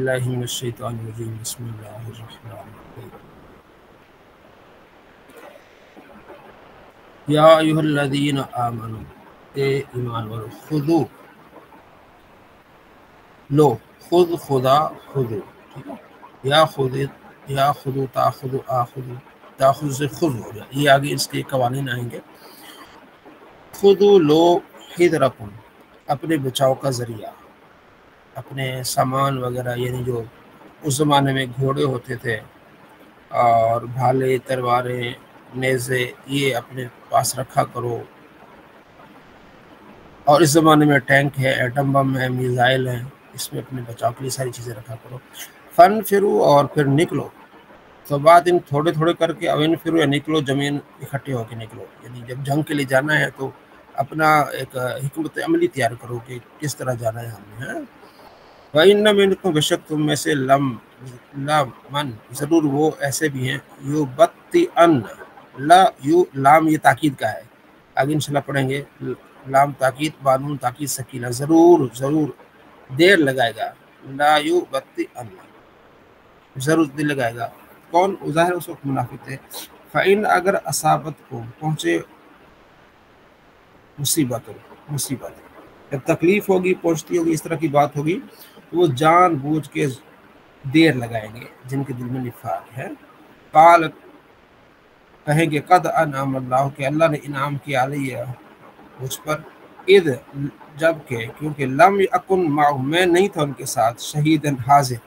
اللہ من الشیطان الرجیم بسم اللہ الرحمن الرحیم یا ایھا الذین آمنوا اے ایمان والو خذو لو خود خدا خذو ٹھیک ہے یا خذو تاخذو آخذو تاخذ سے خذ ہو گیا، یہ آگے اس کے قوانین آئیں گے۔ خذو لو حذرکم اپنے بچاؤ کا ذریعہ، اپنے سامان وغیرہ، یعنی جو اس زمانے میں گھوڑے ہوتے تھے اور بھالے تلواریں نیزے، یہ اپنے پاس رکھا کرو۔ اور اس زمانے میں ٹینک ہے، ایٹم بم ہے، میزائل ہیں، اس میں اپنے بچاؤ کے لیے ساری چیزیں رکھا کرو۔ فن فرو اور پھر نکلو، تو بعد ان تھوڑے تھوڑے کر کے اوین فرو یا نکلو، زمین اکٹھے ہو کے نکلو، یعنی جب جنگ کے لیے جانا ہے تو اپنا ایک حکمت عملی تیار کرو کہ کس طرح جانا ہے ہم نے۔ وَإِنَّ مِنْكُمْ بشک تم میں سے لَمَن ضرور وہ ایسے بھی ہیں، یُبَطِّئَنَّ لام یہ تاکید کا ہے، آگے انشاءاللہ پڑھیں گے۔ لام تاکید، بانون تاکید سکینہ، ضرور دیر لگائے گا، لا یُبَطِّئَنَّ ضرور دیر لگائے گا۔ کون؟ ظاہر اس وقت منافق تھے۔ فَإِنْ اگر اصابت کو پہنچے مصیبت، جب تکلیف ہوگی، پہنچتی ہوگی، اس طرح کی بات ہوگی، تو وہ جان بوجھ کے دیر لگائیں گے جن کے دل میں نفاق ہے۔ قال کہیں گے قد انعم اللہ کہ اللہ نے انعام کیا علیہ مجھ پر، اذ جب کہ کیونکہ لم اکن معہ میں نہیں تھا ان کے ساتھ، شہیداً حاضر۔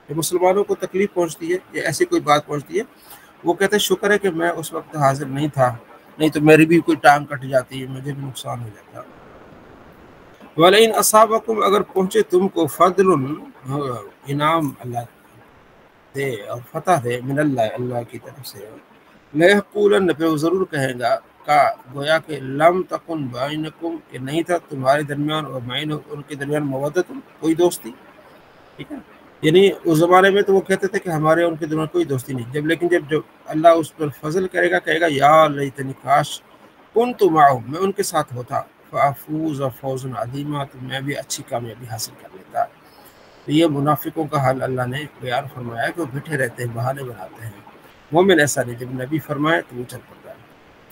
جب مسلمانوں کو تکلیف پہنچتی ہے یا ایسی کوئی بات پہنچتی ہے، وہ کہتے ہیں شکر ہے کہ میں اس وقت حاضر نہیں تھا، نہیں تو میری بھی کوئی ٹانگ کٹ جاتی، مجھے بھی نقصان ہو جاتا۔ وَلَئِنْ أَصَابَكُمْ اگر پہنچے تم کو فضل انعام اللہ دے اور فتح دے، من اللہ کی طرف سے، لَيَقُولَنَّ پھر وہ ضرور کہیں گا، گویا کہ لم تکن بینکم کہ نہیں تھا تمہارے درمیان اور بین ان کے درمیان مودت کوئی دوستی، ٹھیک ہے۔ یعنی اس زمانے میں تو وہ کہتے تھے کہ ہمارے ان کے درمیان کوئی دوستی نہیں، لیکن جب اللہ اس پر فضل کرے گا، کہے گا یا لیتنی کاش کنت معہم میں ان کے ساتھ ہوتا، فافوز فوزا عظیما تو میں بھی اچھی کامیابی حاصل کر لیتا۔ تو یہ منافقوں کا حال اللہ نے بیان فرمایا کہ وہ بیٹھے رہتے ہیں، بہانے بناتے ہیں۔ مومن ایسا نہیں، جب نبی فرمائے تو وہ چل پڑتا ہے۔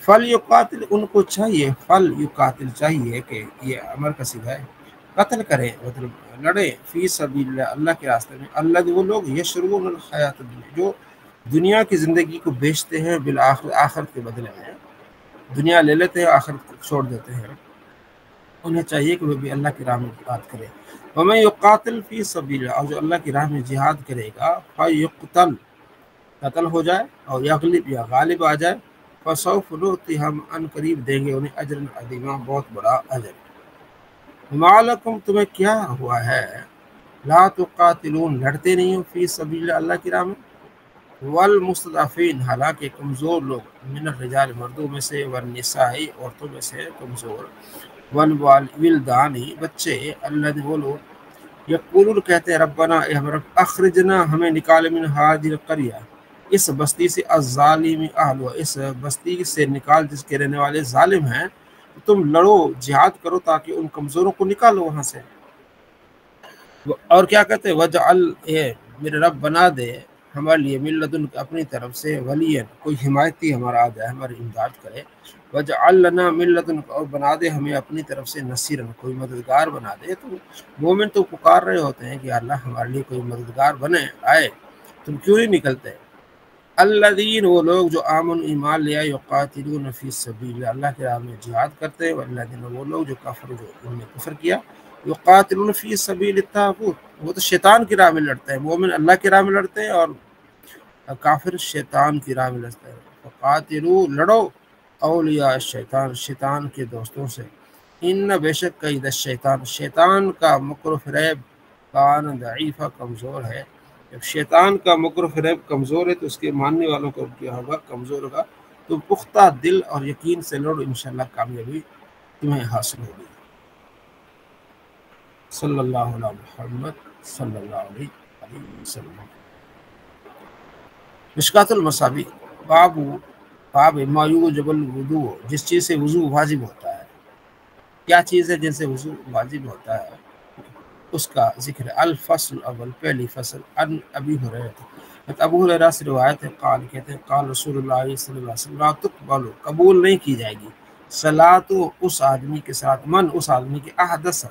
فل یقاتل ان کو چاہیے، فل یقاتل چاہیے کہ یہ امر کا صیغہ ہے، قتل کریں مطلب لڑیں، فی سبیل اللہ اللہ کے راستے میں، اللہ وہ لوگ یشرون الحیات الدنیا جو دنیا کی زندگی کو بیچتے ہیں بالآخرت آخرت کے بدلے میں، دنیا لے لیتے ہیں، آخرت کو چھوڑ دیتے ہیں۔ انہیں چاہیے کہ وہ بھی اللہ کی راہ میں جہاد کرے۔ وَمَن يُقَاتِلْ فِي سَبِيلِ اللَّهِ اور جو اللہ کی راہ میں جہاد کرے گا، فَيُقْتَلْ قتل ہو جائے، اور یغلب یا غالب آ جائے، فَسَوْفَ نُؤْتِیہِ ہم ان قریب دیں گے انہیں اجرا عظیما بہت بڑا اجر۔ وَمَا لَکُمْ تمہیں کیا ہوا ہے، لا تقاتلون لڑتے نہیں ہو، فی سبیل اللہ اللہ کی راہ میں، والمستضعفین حالانکہ کمزور لوگ، من الرجال مردوں میں سے، والنساء عورتوں میں سے کمزور، والولدان بچے، الذین وہ لوگ یقولون کہتے ہیں ربنا اے ہم رب اخرجنا ہمیں نکال من ہذه القریہ اس بستی سے، الظالم اہلها اس بستی سے نکال جس کے رہنے والے ظالم ہیں، تم لڑو جہاد کرو تاکہ ان کمزوروں کو نکالو وہاں سے۔ اور کیا کہتے ہیں وجعل اے میرے رب بنا دے ہمارے لیے من لدنک اپنی طرف سے ولیًا کوئی حمایتی ہمارا آ جائے، ہماری امداد کرے، وجعل لنا من لدنک اور بنا دے ہمیں اپنی طرف سے نصیرا کوئی مددگار بنا دے۔ تو مومن تو پکار رہے ہوتے ہیں کہ اللہ ہمارے لیے کوئی مددگار بنے آئے، تم کیوں نہیں نکلتے؟ الذین وہ لوگ جو آمن ایمان لے آئے، یقاتلون فی سبیل اللہ کے راہ میں جہاد کرتے ہیں، والذین وہ لوگ جو کفر جو انہوں نے کفر کیا، یقاتلون فی سبیل الطاغوت وہ تو شیطان کی راہ میں لڑتے ہیں، مومن اللہ کی راہ میں لڑتے ہیں اور کافر شیطان کی راہ میں لڑتے ہیں۔ فقاتلوا لڑو اولیاء الشیطان شیطان کے دوستوں سے، ان بے شک کید الشیطان شیطان کا مکر و فریب کان ضعیفہ کمزور ہے۔ جب شیطان کا مکر و فریب کمزور ہے تو اس کے ماننے والوں کو کیا ہوگا؟ کمزور ہوگا۔ تو پختہ دل اور یقین سے لڑو، انشاءاللہ کامیابی تمہیں حاصل ہوگی۔ صلی اللہ علیہ محمد صلی اللہ علیہ وسلم۔ مشکات المصابیح باب ما یوجب الوضوء جس چیز سے وضو واجب ہوتا ہے۔ کیا چیز ہے جن سے وضو واجب ہوتا ہے؟ اس کا ذکر ہے۔ الفصل اول، پہلی فصل، ان ابی ہریرہ، ابو ہریرہ سے روایت ہے، قال کہتے ہیں قال رسول اللہ صلی اللہ علیہ وسلم لا تقبل، قبول نہیں کی جائے گی صلاۃ اس آدمی کے ساتھ، من اس آدمی کے احدث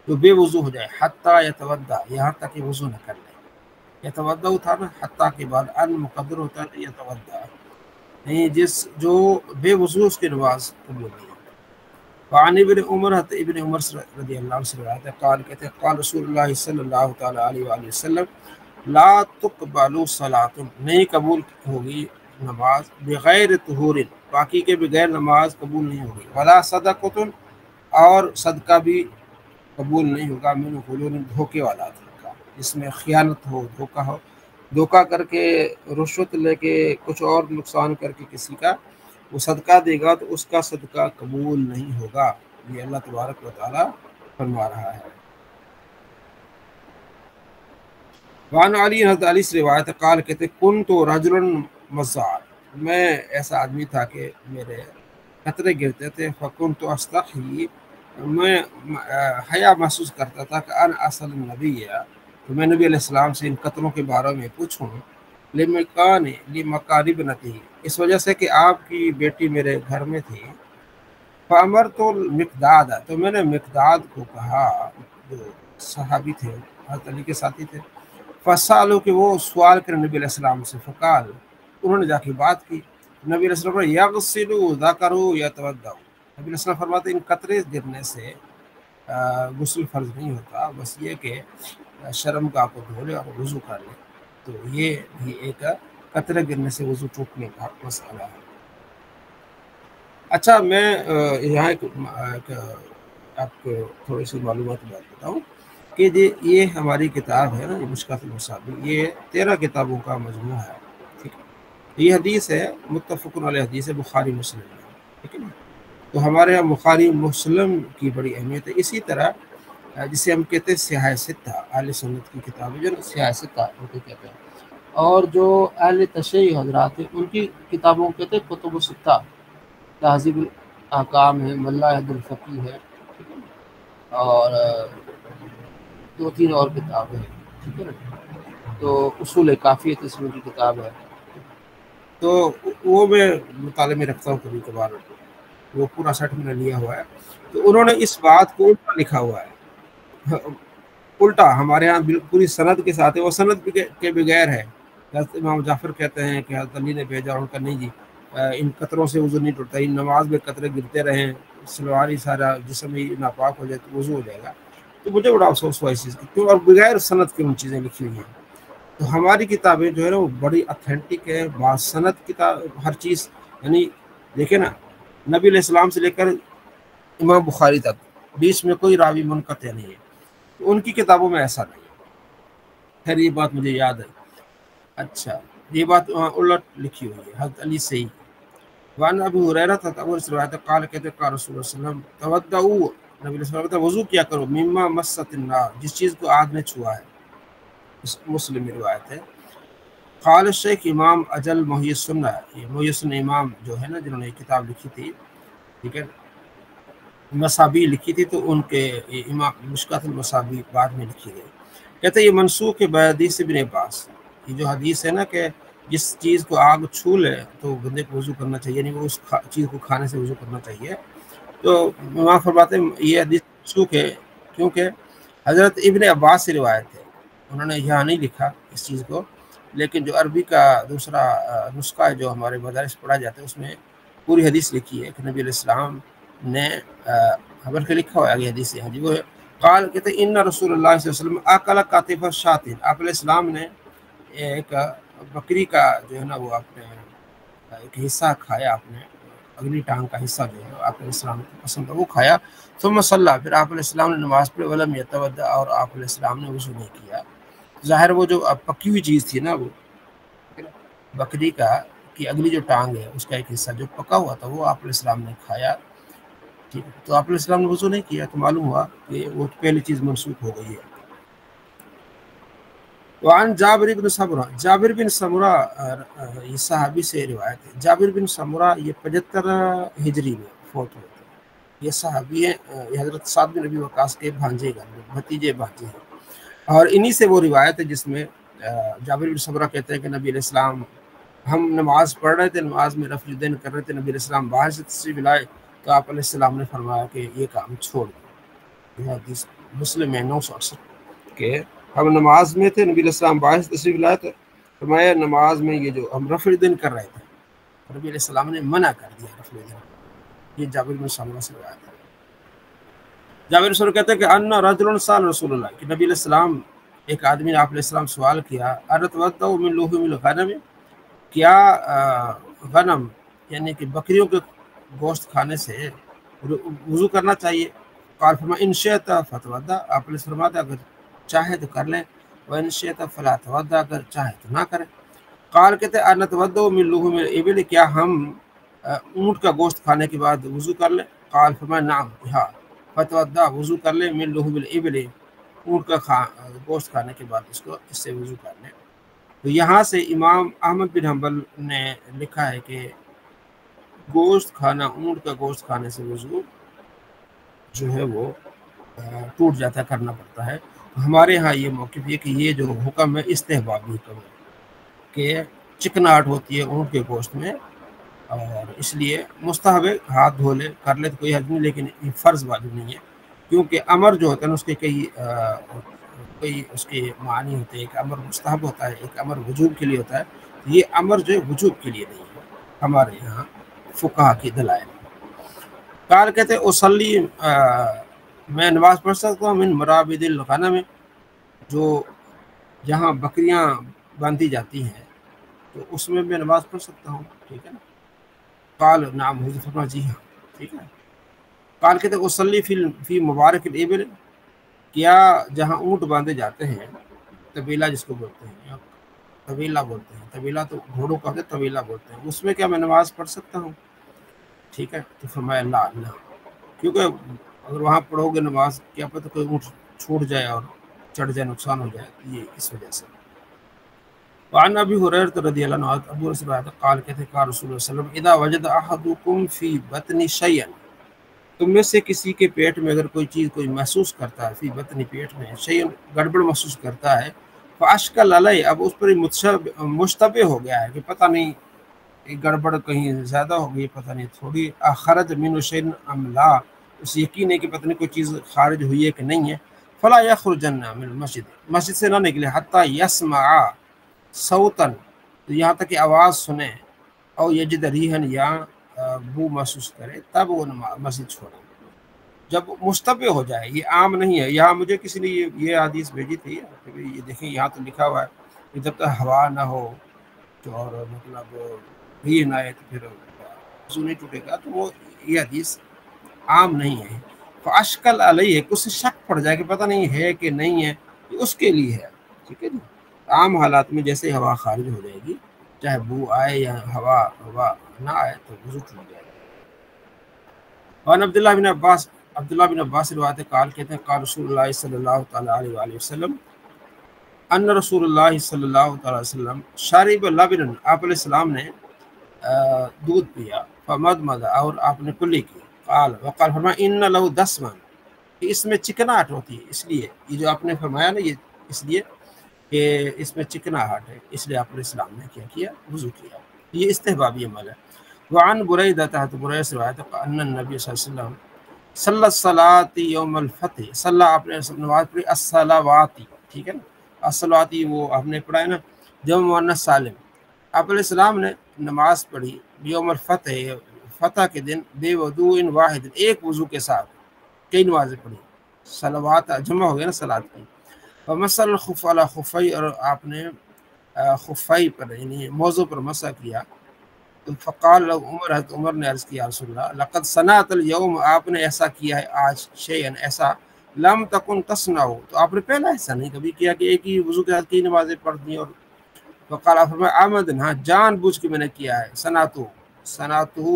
جو بے وضو ہو جائے، حتیٰ یتودع، یہاں تک کہ وضو نہ کر لے۔ یتودع تھا نا، حتیٰ کے بعد ان مقدر ہوتا ہے یتودع، نہیں جس جو بے وضو اس کی نماز قبول نہیں۔ وعن ابن عمر، ابن عمر رضی اللہ عنہ سے روایت ہے، قال کہتے ہیں قال رسول اللہ صلی اللہ تعالی علیہ وآلہ وسلم لا تقبل صلاۃ، نہیں قبول ہوگی نماز، بغیر طہور، پاکی کے بغیر نماز قبول نہیں ہوگی، ولا صدقۃ، اور صدقہ بھی قبول نہیں ہوگا، من غلول، دھوکے والا صدقہ، جس میں خیانت ہو، دھوکہ ہو، دھوکہ کر کے، رشوت لے کے، کچھ اور نقصان کر کے کسی کا وہ صدقہ دے گا تو اس کا صدقہ قبول نہیں ہوگا، یہ اللہ تبارک و تعالی فرما رہا ہے۔ وعن علی، حضرت علی سے روایت قال کہتے کنت رجلا مزار، میں ایسا آدمی تھا کہ میرے قطرے گرتے تھے، فکنت استحی، میں حیا محسوس کرتا تھا کہ ان اصل النبی، تو میں نبی علیہ السلام سے ان قطروں کے بارے میں پوچھوں، لمقارب نتی، اس وجہ سے کہ آپ کی بیٹی میرے گھر میں تھی، فامرت المقداد، تو میں نے مقداد کو کہا، جو صحابی تھے حضرت علی کے ساتھی تھے، فسالو کہ وہ سوال کریں نبی علیہ السلام سے، فقال، انہوں نے جا کے بات کی، نبی علیہ السلام یغسل ذکرہ یتودع، نبی علیہ السلام فرماتے ان قطرے گرنے سے غسل فرض نہیں ہوتا، بس یہ کہ شرم کا کو دھو لے اور وضو کر لے، تو یہ بھی ایک قطرے گرنے سے وضو ٹوٹنے کا مسئلہ ہے۔ اچھا، میں یہاں ایک آپ کو تھوڑی سی معلومات بات بتاؤں کہ یہ ہماری کتاب ہے نا، مشکات المصابیح، یہ 13 کتابوں کا مجموعہ ہے، ٹھیک ہے، یہ حدیث ہے متفق علیہ حدیث ہے، بخاری مسلم ہے، ٹھیک ہے نا، تو ہمارے یہاں بخاری مسلم کی بڑی اہمیت ہے۔ اسی طرح جسے ہم کہتے ہیں سیاہ ستہ، اہل سنت کی کتاب ہے جو سیاہ ستہ ان کو کہتے ہیں، اور جو اہل تشیع حضرات ہیں ان کی کتابوں کو کہتے ہیں کتب ستہ، تہذیب الاحکام ہے، ملا عبد الفقی ہے، ٹھیک ہے نا، اور 2-3 اور کتابیں ہیں، ٹھیک ہے نا، تو اصول کافیت اس میں کی کتاب ہے، تو وہ میں مطالعے میں رکھتا ہوں کبھی کبھار، وہ پورا سیٹ میں نے لیا ہوا ہے، تو انہوں نے اس بات کو الٹا لکھا ہوا ہے، الٹا ہمارے ہاں پوری سند کے ساتھ ہے، وہ سند کے بغیر ہے، حضرت امام جعفر کہتے ہیں کہ حضرت علی نے بھیجا، ان کا نہیں جی، ان قطروں سے وضو نہیں ٹوٹتا، ان نماز میں قطرے گرتے رہیں، سلوار ہی سارا جسم ہی ناپاک ہو جائے تو وضو ہو جائے گا، تو مجھے بڑا افسوس ہوا اس چیز کی، کیوں، اور بغیر سند کے ان چیزیں لکھی ہوئی ہیں۔ تو ہماری کتابیں جو ہے نا وہ بڑی اتھینٹک ہے، باسند کتاب، ہر چیز، یعنی دیکھیں نا، نبی علیہ السلام سے لے کر امام بخاری تک بیچ میں کوئی راوی منقطع نہیں ہے، تو ان کی کتابوں میں ایسا نہیں ہے۔ خیر یہ بات مجھے یاد ہے۔ اچھا، یہ بات الٹ لکھی ہوئی ہے حضرت علی سے ہی۔ وعن ابی ہریرہ تھا، ابو ہریرہ روایت قال کہتے قال رسول اللہ صلی اللہ علیہ وسلم تودعوا، نبی علیہ السلام وضو کیا کرو، مما مست النار، جس چیز کو آگ نے چھوا ہے، مسلم میں روایت ہے۔ قال الشیخ امام اجل محی السنہ، یہ محی السنہ امام جو ہے نا جنہوں نے یہ کتاب لکھی تھی، ٹھیک ہے، مصابیح لکھی تھی، تو ان کے امام مشکات المصابیح بعد میں لکھی گئی، کہتے ہیں یہ منسوخ ہے بحدیث ابن عباس، یہ جو حدیث ہے نا کہ جس چیز کو آگ چھو لے تو بندے کو وضو کرنا چاہیے، یعنی وہ اس چیز کو کھانے سے وضو کرنا چاہیے، تو وہاں فرماتے ہیں یہ حدیث منسوخ ہے، کیونکہ حضرت ابن عباس سے روایت ہے، انہوں نے یہاں نہیں لکھا اس چیز کو، لیکن جو عربی کا دوسرا نسخہ ہے جو ہمارے مدارس پڑھا جاتا ہے اس میں پوری حدیث لکھی ہے کہ نبی علیہ السلام نے خبر کے لکھا ہوا ہے حدیث ہے، ہاں جی، وہ قال کہتے ہیں ان رسول اللہ صلی اللہ علیہ وسلم اکل کاتف الشاۃ، آپ علیہ السلام نے ایک بکری کا جو ہے نا وہ آپ نے ایک حصہ کھایا، آپ نے اگلی ٹانگ کا حصہ جو ہے آپ علیہ السلام کو پسند ہے وہ کھایا، ثم صلی، پھر آپ علیہ السلام نے نماز پڑھی، ولم یتودع، اور آپ علیہ السلام نے وضو نہیں کیا، ظاہر وہ جو پکی ہوئی چیز تھی نا، وہ بکری کا کی اگلی جو ٹانگ ہے اس کا ایک حصہ جو پکا ہوا تھا وہ آپ علیہ السلام نے کھایا، ٹھیک ہے، تو آپ علیہ السلام نے وضو نہیں کیا، تو معلوم ہوا کہ وہ پہلی چیز منسوخ ہو گئی ہے۔ وعن جابر بن سمرہ، جابر بن سمرہ یہ صحابی سے روایت ہے، جابر بن سمرہ یہ 75 ہجری میں فوت ہوئے تھے، یہ صحابی ہیں، یہ حضرت سعد بن نبی وقاص کے بھانجے بھتیجے بھانجے ہیں، اور انہی سے وہ روایت ہے جس میں جابر بن سمرہ کہتے ہیں کہ نبی علیہ السلام، ہم نماز پڑھ رہے تھے، نماز میں رفع الدین کر رہے تھے، نبی علیہ السلام باہر سے تشریف لائے تو آپ علیہ السلام نے فرمایا کہ یہ کام چھوڑ دو۔ یہ حدیث مسلم میں 968 کہ ہم نماز میں تھے، نبی علیہ السلام باہر سے تشریف لائے تھے، فرمایا نماز میں یہ جو ہم رفع الدین کر رہے تھے، نبی علیہ السلام نے منع کر دیا رفع الدین۔ یہ جابر بن سمرہ سے روایت ہے۔ جابر بن سمرہ کہتے ہیں کہ ان رجل سأل رسول اللہ، کہ نبی علیہ السلام، ایک آدمی نے آپ علیہ السلام سوال کیا، ارتوضأ من لحوم الغنم، کیا غنم یعنی کہ بکریوں کے گوشت کھانے سے وضو کرنا چاہیے؟ قال فرما ان شئت فتوضأ، آپ نے فرمایا اگر چاہے تو کر لیں، وان شئت فلا تودع، اگر چاہے تو نہ کریں۔ قال کہتے ہیں انتوضأ من لحوم الابل، کیا ہم اونٹ کا گوشت کھانے کے بعد وضو کر لیں؟ قال فرما نعم، ہاں، فتوضأ، وضو کر لیں، من لحوم الابل، اونٹ کا گوشت کھانے کے بعد اس سے وضو کر لیں۔ تو یہاں سے امام احمد بن حنبل نے لکھا ہے کہ گوشت کھانا، اونٹ کا گوشت کھانے سے وضو جو ہے وہ ٹوٹ جاتا ہے، کرنا پڑتا ہے۔ ہمارے ہاں یہ موقف یہ کہ یہ جو حکم ہے استحبابی حکم ہے کہ چکناہٹ ہوتی ہے اونٹ کے گوشت میں، اور اس لیے مستحب ہے، ہاتھ دھو لے کر لے تو کوئی حرج نہیں، لیکن یہ فرض واجب نہیں ہے، کیونکہ امر جو ہوتا ہے نا اس کے کئی اس کے معنی ہوتے ہیں، ایک امر مستحب ہوتا ہے، ایک امر وجوب کے لیے ہوتا ہے، یہ امر جو ہے وجوب کے لیے نہیں ہے ہمارے یہاں فقہا کی دلائل۔ قال کہتے ہیں اصلی، میں نماز پڑھ سکتا ہوں من مرابد الغنم، جو جہاں بکریاں باندھی جاتی ہیں تو اس میں نماز پڑھ سکتا ہوں، ٹھیک ہے نا؟ قال نعم، حضور فرمایا جی ہاں، ٹھیک ہے۔ قال کہتے ہیں اصلی فی مبارک الابل، کیا جہاں اونٹ باندھے جاتے ہیں، طویلہ جس کو بولتے ہیں، یا طویلہ بولتے ہیں، طویلہ تو گھوڑوں کا ہوتا ہے، طویلہ بولتے ہیں، اس میں کیا میں نماز پڑھ سکتا ہوں؟ ٹھیک ہے، تو فرمایا لا، کیونکہ اگر وہاں پڑھو گے نماز، کیا پتہ کوئی اونٹ چھوٹ جائے اور چڑھ جائے، نقصان ہو جائے، یہ اس وجہ سے۔ وعن ابی ہریرہ رضی اللہ عنہ، ابو ہریرہ سے روایت ہے، قال کہتے ہیں قال رسول اللہ صلی اللہ علیہ وسلم اذا وجد احدکم فی بطن شیئا، تم میں سے کسی کے پیٹ میں اگر کوئی چیز کوئی محسوس کرتا ہے، فی بطن، پیٹ میں، شیئا گڑبڑ محسوس کرتا ہے، فاشکل علیہ، اب اس پر مشتبہ ہو گیا ہے کہ پتہ نہیں گڑبڑ کہیں زیادہ ہو گئی، پتہ نہیں تھوڑی، خرج من شیء ام لا، اس یقین ہے کہ پتہ نہیں کوئی چیز خارج ہوئی ہے کہ نہیں ہے، فلا یخرجن من المسجد، مسجد سے نہ نکلے، حتی یسمع صوتا، یہاں تک کہ آواز سنے، او یجد ریحا، یا بو محسوس کرے، تب وہ مسجد چھوڑے۔ جب مشتبہ ہو جائے، یہ عام نہیں ہے، یہاں مجھے کسی نے یہ حدیث بھیجی تھی کہ یہ دیکھیں یہاں تو لکھا ہوا ہے کہ جب تک ہوا نہ ہو تو، اور مطلب ریح نہ آئے تو پھر وضو نہیں ٹوٹے گا، تو وہ یہ حدیث عام نہیں ہے۔ فاشکل علیہ، کچھ سے شک پڑ جائے کہ پتہ نہیں ہے کہ نہیں ہے، یہ اس کے لیے ہے، ٹھیک ہے جی۔ عام حالات میں جیسے ہوا خارج ہو جائے گی، چاہے بو آئے یا ہوا نہ آئے، تو وضو ٹوٹ جائے گا۔ اور عبداللہ بن عباس روایت قال کہتے ہیں قال رسول اللہ صلی اللہ تعالیٰ علیہ وآلہ وسلم، ان رسول اللہ صلی اللہ تعالیٰ علیہ وسلم شارب لبن، آپ علیہ السلام نے دودھ پیا، فمضمض، اور آپ نے کلی کی، وقال فرمایا ان لہ دسما، کہ اس میں چکناہٹ ہوتی ہے، اس لیے یہ جو آپ نے فرمایا نا، یہ اس لیے کہ اس میں چکناہٹ ہے، اس لیے آپ علیہ السلام نے کیا کیا، وضو کیا، یہ استحبابی عمل ہے۔ وعن بریدہ، بریدہ سے روایت ہے ان النبی صلی اللہ علیہ وسلم صلی الصلاۃ یوم الفتح، صلی، آپ نے نماز پڑھی الصلوات، ٹھیک ہے نا، الصلوات وہ آپ نے پڑھا ہے نا، جمع مؤنث سالم، آپ علیہ السلام نے نماز پڑھی یوم الفتح، فتح کے دن، بے وضوء واحد، ایک وضو کے ساتھ، کئی نمازیں پڑھی، صلوات جمع ہو گیا نا صلات کی، ومسل الخف علی خفی، اور آپ نے خفی پر یعنی موضوع پر مسح کیا، فقال عمر، حضرت عمر نے عرض کیا رسول اللہ لقد صنعت اليوم، آپ نے ایسا کیا ہے آج، شیئا ایسا، لم تکن تصنع، تو آپ نے پہلا ایسا نہیں کبھی کیا کہ ایک ہی وضو کے ساتھ کئی نمازیں پڑھ دی، اور فقال، آپ فرمایا عمدن، ہاں جان بوجھ کے میں نے کیا ہے، صنعتہ،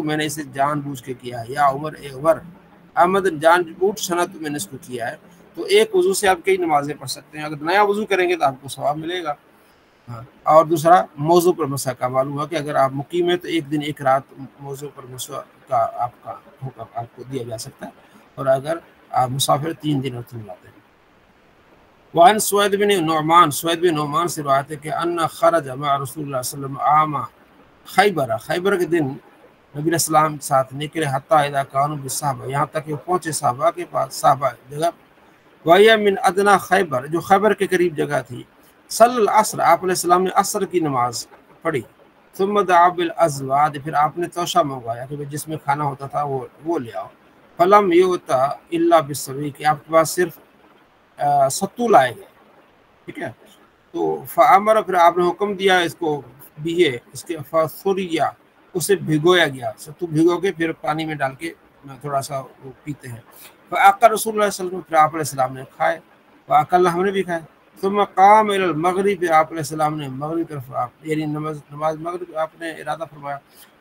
میں نے اسے جان بوجھ کے کیا ہے، یا عمر، اے عمر، عمدن جان بوجھ، صنعت میں نے اس کو کیا ہے، تو ایک وضو سے آپ کئی نمازیں پڑھ سکتے ہیں، اگر نیا وضو کریں گے تو آپ کو ثواب ملے گا۔ ہاں، اور دوسرا موضوع پر مسح کا معلوم ہوا کہ اگر آپ مقیم ہیں تو ایک دن ایک رات موضوع پر مسح کا حکم آپ کو دیا جا سکتا ہے، اور اگر آپ مسافر 3 دن اور 3 راتیں۔ وعن سوید بن نعمان سے روایت ہے کہ ان خرج مع رسول اللہ صلی اللہ علیہ وسلم عام خیبر کے دن نبی علیہ السلام کے ساتھ نکلے، حتیٰ اذا کانوا بالصحابہ، یہاں تک کہ وہ پہنچے صحابہ کے پاس، صحابہ جگہ، وہی من ادنا خیبر، جو خیبر کے قریب جگہ تھی، صلی العصر، آپ علیہ السلام نے عصر کی نماز پڑھی، ثم دعا بالازواد، پھر آپ نے توشہ منگوایا کہ جس میں کھانا ہوتا تھا وہ لے آؤ، فلم یؤتا الا بالسوی، کہ آپ کے پاس صرف ستو لائے گئے، ٹھیک ہے، تو فامر، پھر آپ نے حکم دیا اس کو بیے، اس کے فثریا، اسے بھگویا گیا، ستو بھگو کے پھر پانی میں ڈال کے تھوڑا سا وہ پیتے ہیں، فاقر رسول اللہ صلی اللہ علیہ وسلم، پھر آپ علیہ السلام نے کھائے، واقل ہم نے بھی کھائے، ثم قام الى المغرب، پھر آپ علیہ السلام نے مغرب طرف یعنی نماز مغرب آپ نے ارادہ فرمایا،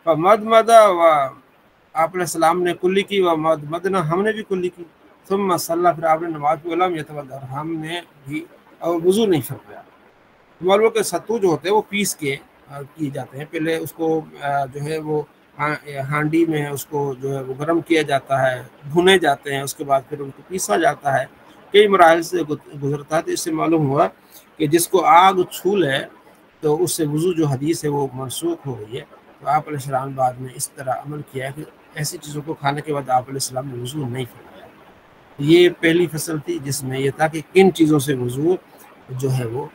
فمدمد، و آپ علیہ السلام نے کلی کی، و مدمدنا، ہم نے بھی کلی کی، ثم صلی، پھر آپ نے نماز پڑھی، ولم یتوضا، ہم نے بھی اور وضو نہیں فرمایا۔ معلوم کہ ستو جو ہوتے ہیں وہ پیس کے کیے جاتے ہیں، پہلے اس کو جو ہے وہ ہانڈی میں اس کو جو ہے وہ گرم کیا جاتا ہے، بھنے جاتے ہیں، اس کے بعد پھر ان کو پیسا جاتا ہے، کئی مراحل سے گزرتا ہے، تو اس سے معلوم ہوا کہ جس کو آگ چھو لے تو اس سے وضو جو حدیث ہے وہ منسوخ ہو گئی ہے۔ تو آپ علیہ السلام بعد میں اس طرح عمل کیا ہے کہ ایسی چیزوں کو کھانے کے بعد آپ علیہ السلام نے وضو نہیں فرمایا۔ یہ پہلی فصل تھی جس میں یہ تھا کہ کن چیزوں سے وضو جو ہے وہ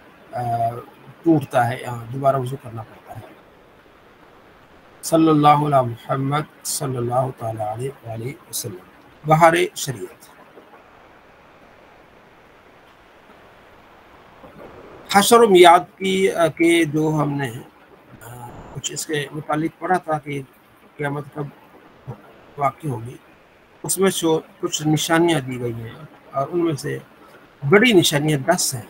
ٹوٹتا ہے یا دوبارہ وضو کرنا پڑتا ہے۔ صلی اللہ علیہ محمد صلی اللہ تعالیٰ علیہ وآلہ وسلم۔ بہار شریعت، حشر و میعاد کے جو ہم نے کچھ اس کے متعلق پڑھا تھا کہ قیامت کب واقع ہوگی، اس میں کچھ نشانیاں دی گئی ہیں، اور ان میں سے بڑی نشانیاں 10 ہیں۔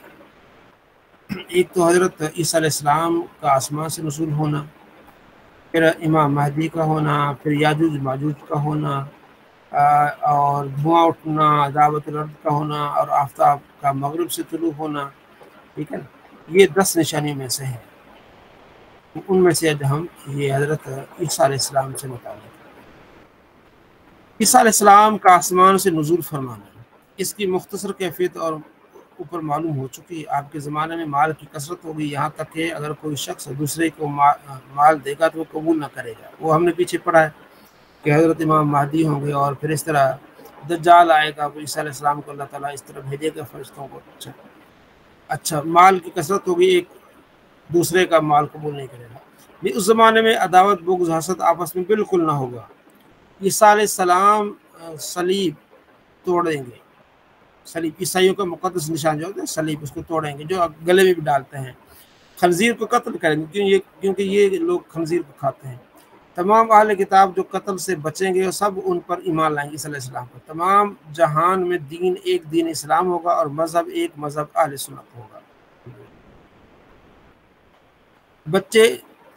ایک تو حضرت عیسیٰ علیہ السلام کا آسمان سے نزول ہونا، پھر امام مہدی کا ہونا، پھر یاجوج ماجوج کا ہونا، اور دھواں اٹھنا، دعوت الارض کا ہونا، اور آفتاب کا مغرب سے طلوع ہونا، ٹھیک ہے، یہ 10 نشانیوں میں سے ہے۔ ان میں سے ہم یہ حضرت عیسیٰ علیہ السلام سے متعلق، عیسیٰ علیہ السلام کا آسمان سے نزول فرمانا، اس کی مختصر کیفیت اور اوپر معلوم ہو چکی۔ آپ کے زمانے میں مال کی کثرت ہوگی، یہاں تک کہ اگر کوئی شخص دوسرے کو مال دے گا تو وہ قبول نہ کرے گا، وہ ہم نے پیچھے پڑھا ہے کہ حضرت امام مہدی ہوں گے، اور پھر اس طرح دجال آئے گا، عیسیٰ علیہ السلام کو اللہ تعالیٰ اس طرح بھیجے گا فرشتوں کو۔ اچھا، مال کی کثرت ہوگی، ایک دوسرے کا مال قبول نہیں کرے گا۔ اس زمانے میں عداوت، بغض، حسد آپس میں بالکل نہ ہوگا۔ عیسیٰ علیہ السلام صلیب توڑیں گے، صلیب عیسائیوں کا مقدس نشان جو ہوتا ہے صلیب، اس کو توڑیں گے، جو گلے میں بھی ڈالتے ہیں۔ خنزیر کو قتل کریں گے، کیونکہ یہ لوگ خنزیر کو کھاتے ہیں۔ تمام اہل کتاب جو قتل سے بچیں گے سب ان پر ایمان لائیں گے، عیسیٰ علیہ السلام پر۔ تمام جہان میں دین ایک دین اسلام ہوگا، اور مذہب ایک مذہب اہل سنت ہوگا۔ بچے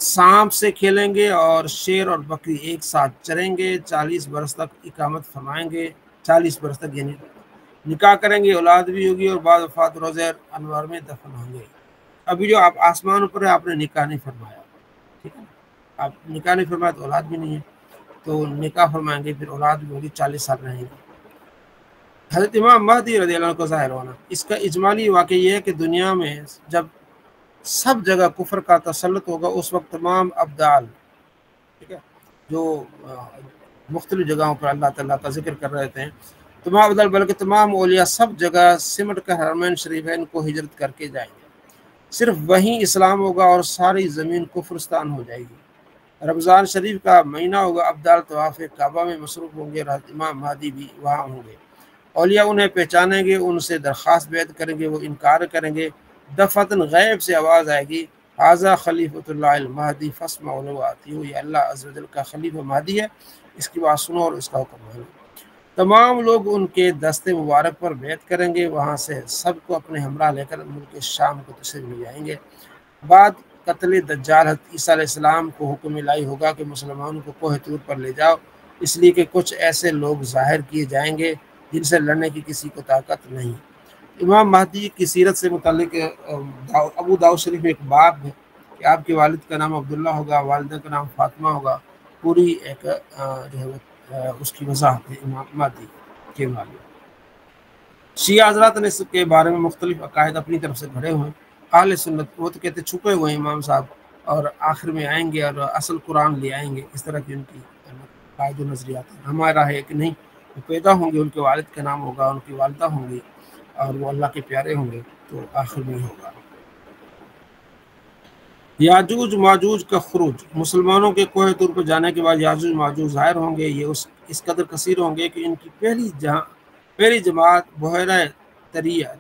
سانپ سے کھیلیں گے، اور شیر اور بکری ایک ساتھ چریں گے، 40 برس تک اقامت فرمائیں گے، 40 برس تک یعنی نکاح کریں گے، اولاد بھی ہوگی، اور بعد وفات روزہ انوار میں دفن ہوں گے۔ ابھی جو آپ آسمان پر ہے، آپ نے نکاح نہیں فرمایا، ٹھیک ہے، آپ نکاح نہیں فرمایا تو اولاد بھی نہیں ہے، تو نکاح فرمائیں گے، پھر اولاد بھی ہوگی، 40 سال رہیں گے۔ حضرت امام مہدی رضی اللہ عنہ کو ظاہر ہونا، اس کا اجمالی واقعہ یہ ہے کہ دنیا میں جب سب جگہ کفر کا تسلط ہوگا، اس وقت تمام ابدال، ٹھیک ہے، جو مختلف جگہوں پر اللہ تعالیٰ کا ذکر کر رہے تھے، تمام ابدال بلکہ تمام اولیاء سب جگہ سمٹ کر حرمین شریفین کو ہجرت کر کے جائیں گے، صرف وہیں اسلام ہوگا، اور ساری زمین کفرستان ہو جائے گی۔ رمضان شریف کا مہینہ ہوگا، ابدال طواف کعبہ میں مصروف ہوں گے، اور امام مہدی بھی وہاں ہوں گے۔ اولیاء انہیں پہچانیں گے، ان سے درخواست بیعت کریں گے، وہ انکار کریں گے۔ دفتن غیب سے آواز آئے گی، ھذا خلیفۃ اللہ المہدی فاسمعوا له واطیعوا، یہ اللہ عز و جل کا خلیفہ مہدی ہے، اس کی بات سنو اور اس کا حکم مانو۔ تمام لوگ ان کے دست مبارک پر بیعت کریں گے، وہاں سے سب کو اپنے ہمراہ لے کر ملک شام کو تشریف لے جائیں گے۔ بعد قتل دجال حضرت عیسیٰ علیہ السلام کو حکم الہی ہوگا کہ مسلمانوں کو کوہ طور پر لے جاؤ، اس لیے کہ کچھ ایسے لوگ ظاہر کیے جائیں گے جن سے لڑنے کی کسی کو طاقت نہیں۔ امام مہدی کی سیرت سے متعلق ابو داؤد شریف میں ایک باب ہے کہ آپ کے والد کا نام عبداللہ ہوگا، والدہ کا نام فاطمہ ہوگا، پوری ایک جو ہے اس کی وضاحت ہے امام مہدی کے بارے میں۔ شیعہ حضرات نے اس کے بارے میں مختلف عقائد اپنی طرف سے گھڑے ہوئے ہیں۔ اہل سنت وہ تو کہتے چھپے ہوئے ہیں امام صاحب، اور آخر میں آئیں گے اور اصل قرآن لے آئیں گے، اس طرح کی ان کی عقائد و نظریات ہیں۔ ہمارا ہے کہ نہیں، وہ پیدا ہوں گے، ان کے والد کا نام ہوگا، ان کی والدہ ہوں گی، اور وہ اللہ کے پیارے ہوں گے، تو آخر میں ہوگا۔ یاجوج ماجوج کا خروج، مسلمانوں کے کوہ طور پر جانے کے بعد یاجوج ماجوج ظاہر ہوں گے۔ یہ اس قدر کثیر ہوں گے کہ ان کی پہلی جماعت بحیرہ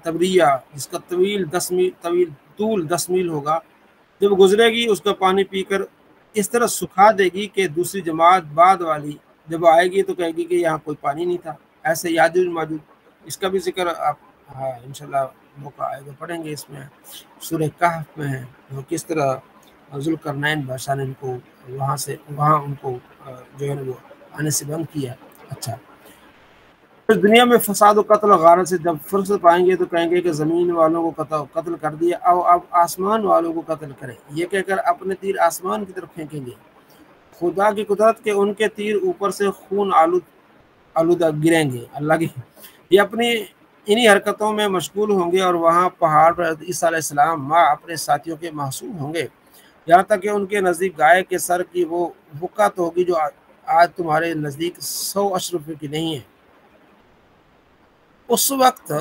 تبریہ جس کا طول 10 میل ہوگا، جب گزرے گی اس کا پانی پی کر اس طرح سکھا دے گی کہ دوسری جماعت بعد والی جب آئے گی تو کہے گی کہ یہاں کوئی پانی نہیں تھا۔ ایسے یاجوج ماجوج، اس کا بھی ذکر آپ انشاءاللہ موقع آئے گا پڑھیں گے۔ اس میں سورہ کہف میں ہے وہ کس طرح ذوالقرنین بادشاہ نے ان کو وہاں ان کو جو ہے وہ آنے سے بند کیا۔ اچھا، پھر دنیا میں فساد و قتل و غارت سے جب فرصت پائیں گے تو کہیں گے کہ زمین والوں کو قتل کر دیا، اب آسمان والوں کو قتل کریں۔ یہ کہہ کر اپنے تیر آسمان کی طرف پھینکیں گے۔ خدا کی قدرت کے ان کے تیر اوپر سے خون آلودہ گریں گے۔ اللہ کی یہ اپنی انہی حرکتوں میں مشغول ہوں گے، اور وہاں پہاڑ پر عیسیٰ علیہ السلام ماں اپنے ساتھیوں کے محسوب ہوں گے، یہاں تک کہ ان کے نزدیک گائے کے سر کی وہ وقت ہوگی جو آج تمہارے نزدیک 100 اشرف کی نہیں ہے۔ اس وقت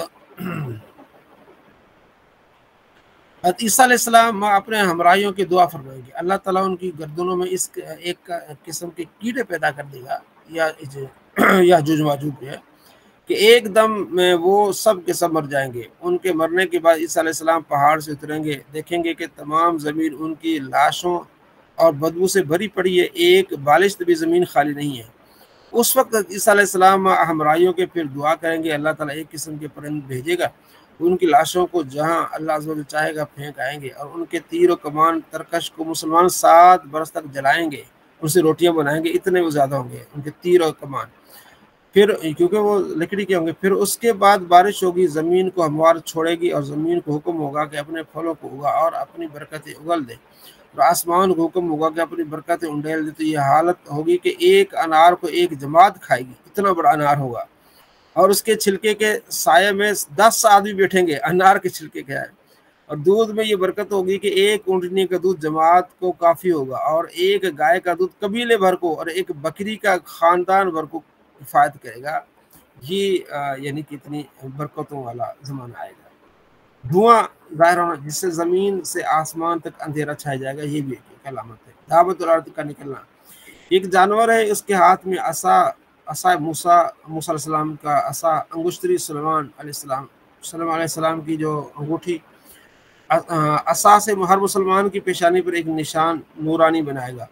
عیسیٰ علیہ السلام اپنے ہمراہیوں کی دعا فرمائیں گے، اللہ تعالیٰ ان کی گردنوں میں اس ایک قسم کے کیڑے پیدا کر دے گا، یا جوج ماجوج ہے کہ ایک دم میں وہ سب کے سب مر جائیں گے۔ ان کے مرنے کے بعد عیسیٰ علیہ السلام پہاڑ سے اتریں گے، دیکھیں گے کہ تمام زمین ان کی لاشوں اور بدبو سے بھری پڑی ہے، ایک بالشت بھی زمین خالی نہیں ہے۔ اس وقت عیسیٰ علیہ السلام ہمراہیوں کے پھر دعا کریں گے، اللہ تعالیٰ ایک قسم کے پرند بھیجے گا، ان کی لاشوں کو جہاں اللہ عز و جل چاہے گا پھینک آئیں گے، اور ان کے تیر و کمان ترکش کو مسلمان 7 برس تک جلائیں گے، ان سے روٹیاں بنائیں گے، اتنے وہ زیادہ ہوں گے ان کے تیر و کمان، پھر کیونکہ وہ لکڑی کے ہوں گے۔ پھر اس کے بعد بارش ہوگی، زمین کو ہموار چھوڑے گی، اور زمین کو حکم ہوگا کہ اپنے پھلوں کو اگا اور اپنی برکتیں اگل دے، اور آسمان کو حکم ہوگا کہ اپنی برکتیں انڈیل دے۔ تو یہ حالت ہوگی کہ ایک انار کو ایک جماعت کھائے گی، اتنا بڑا انار ہوگا، اور اس کے چھلکے کے سائے میں 10 آدمی بیٹھیں گے، انار کے چھلکے کے ہے۔ اور دودھ میں یہ برکت ہوگی کہ ایک اونٹنی کا دودھ جماعت کو کافی ہوگا، اور ایک گائے کا دودھ قبیلے بھر کو، اور ایک بکری کا خاندان بھر کو کفایت کرے گا۔ یہ یعنی کتنی برکتوں والا زمانہ آئے گا۔ دھواں ظاہر ہونا، جس سے زمین سے آسمان تک اندھیرا چھایا جائے گا، یہ بھی ایک علامت ہے۔ دعوت الارض کا نکلنا، ایک جانور ہے، اس کے ہاتھ میں عصا موسیٰ علیہ السلام کا عصا، انگشتری سلیمان علیہ السلام کی جو انگوٹھی، عصا سے ہر مسلمان کی پیشانی پر ایک نشان نورانی بنائے گا،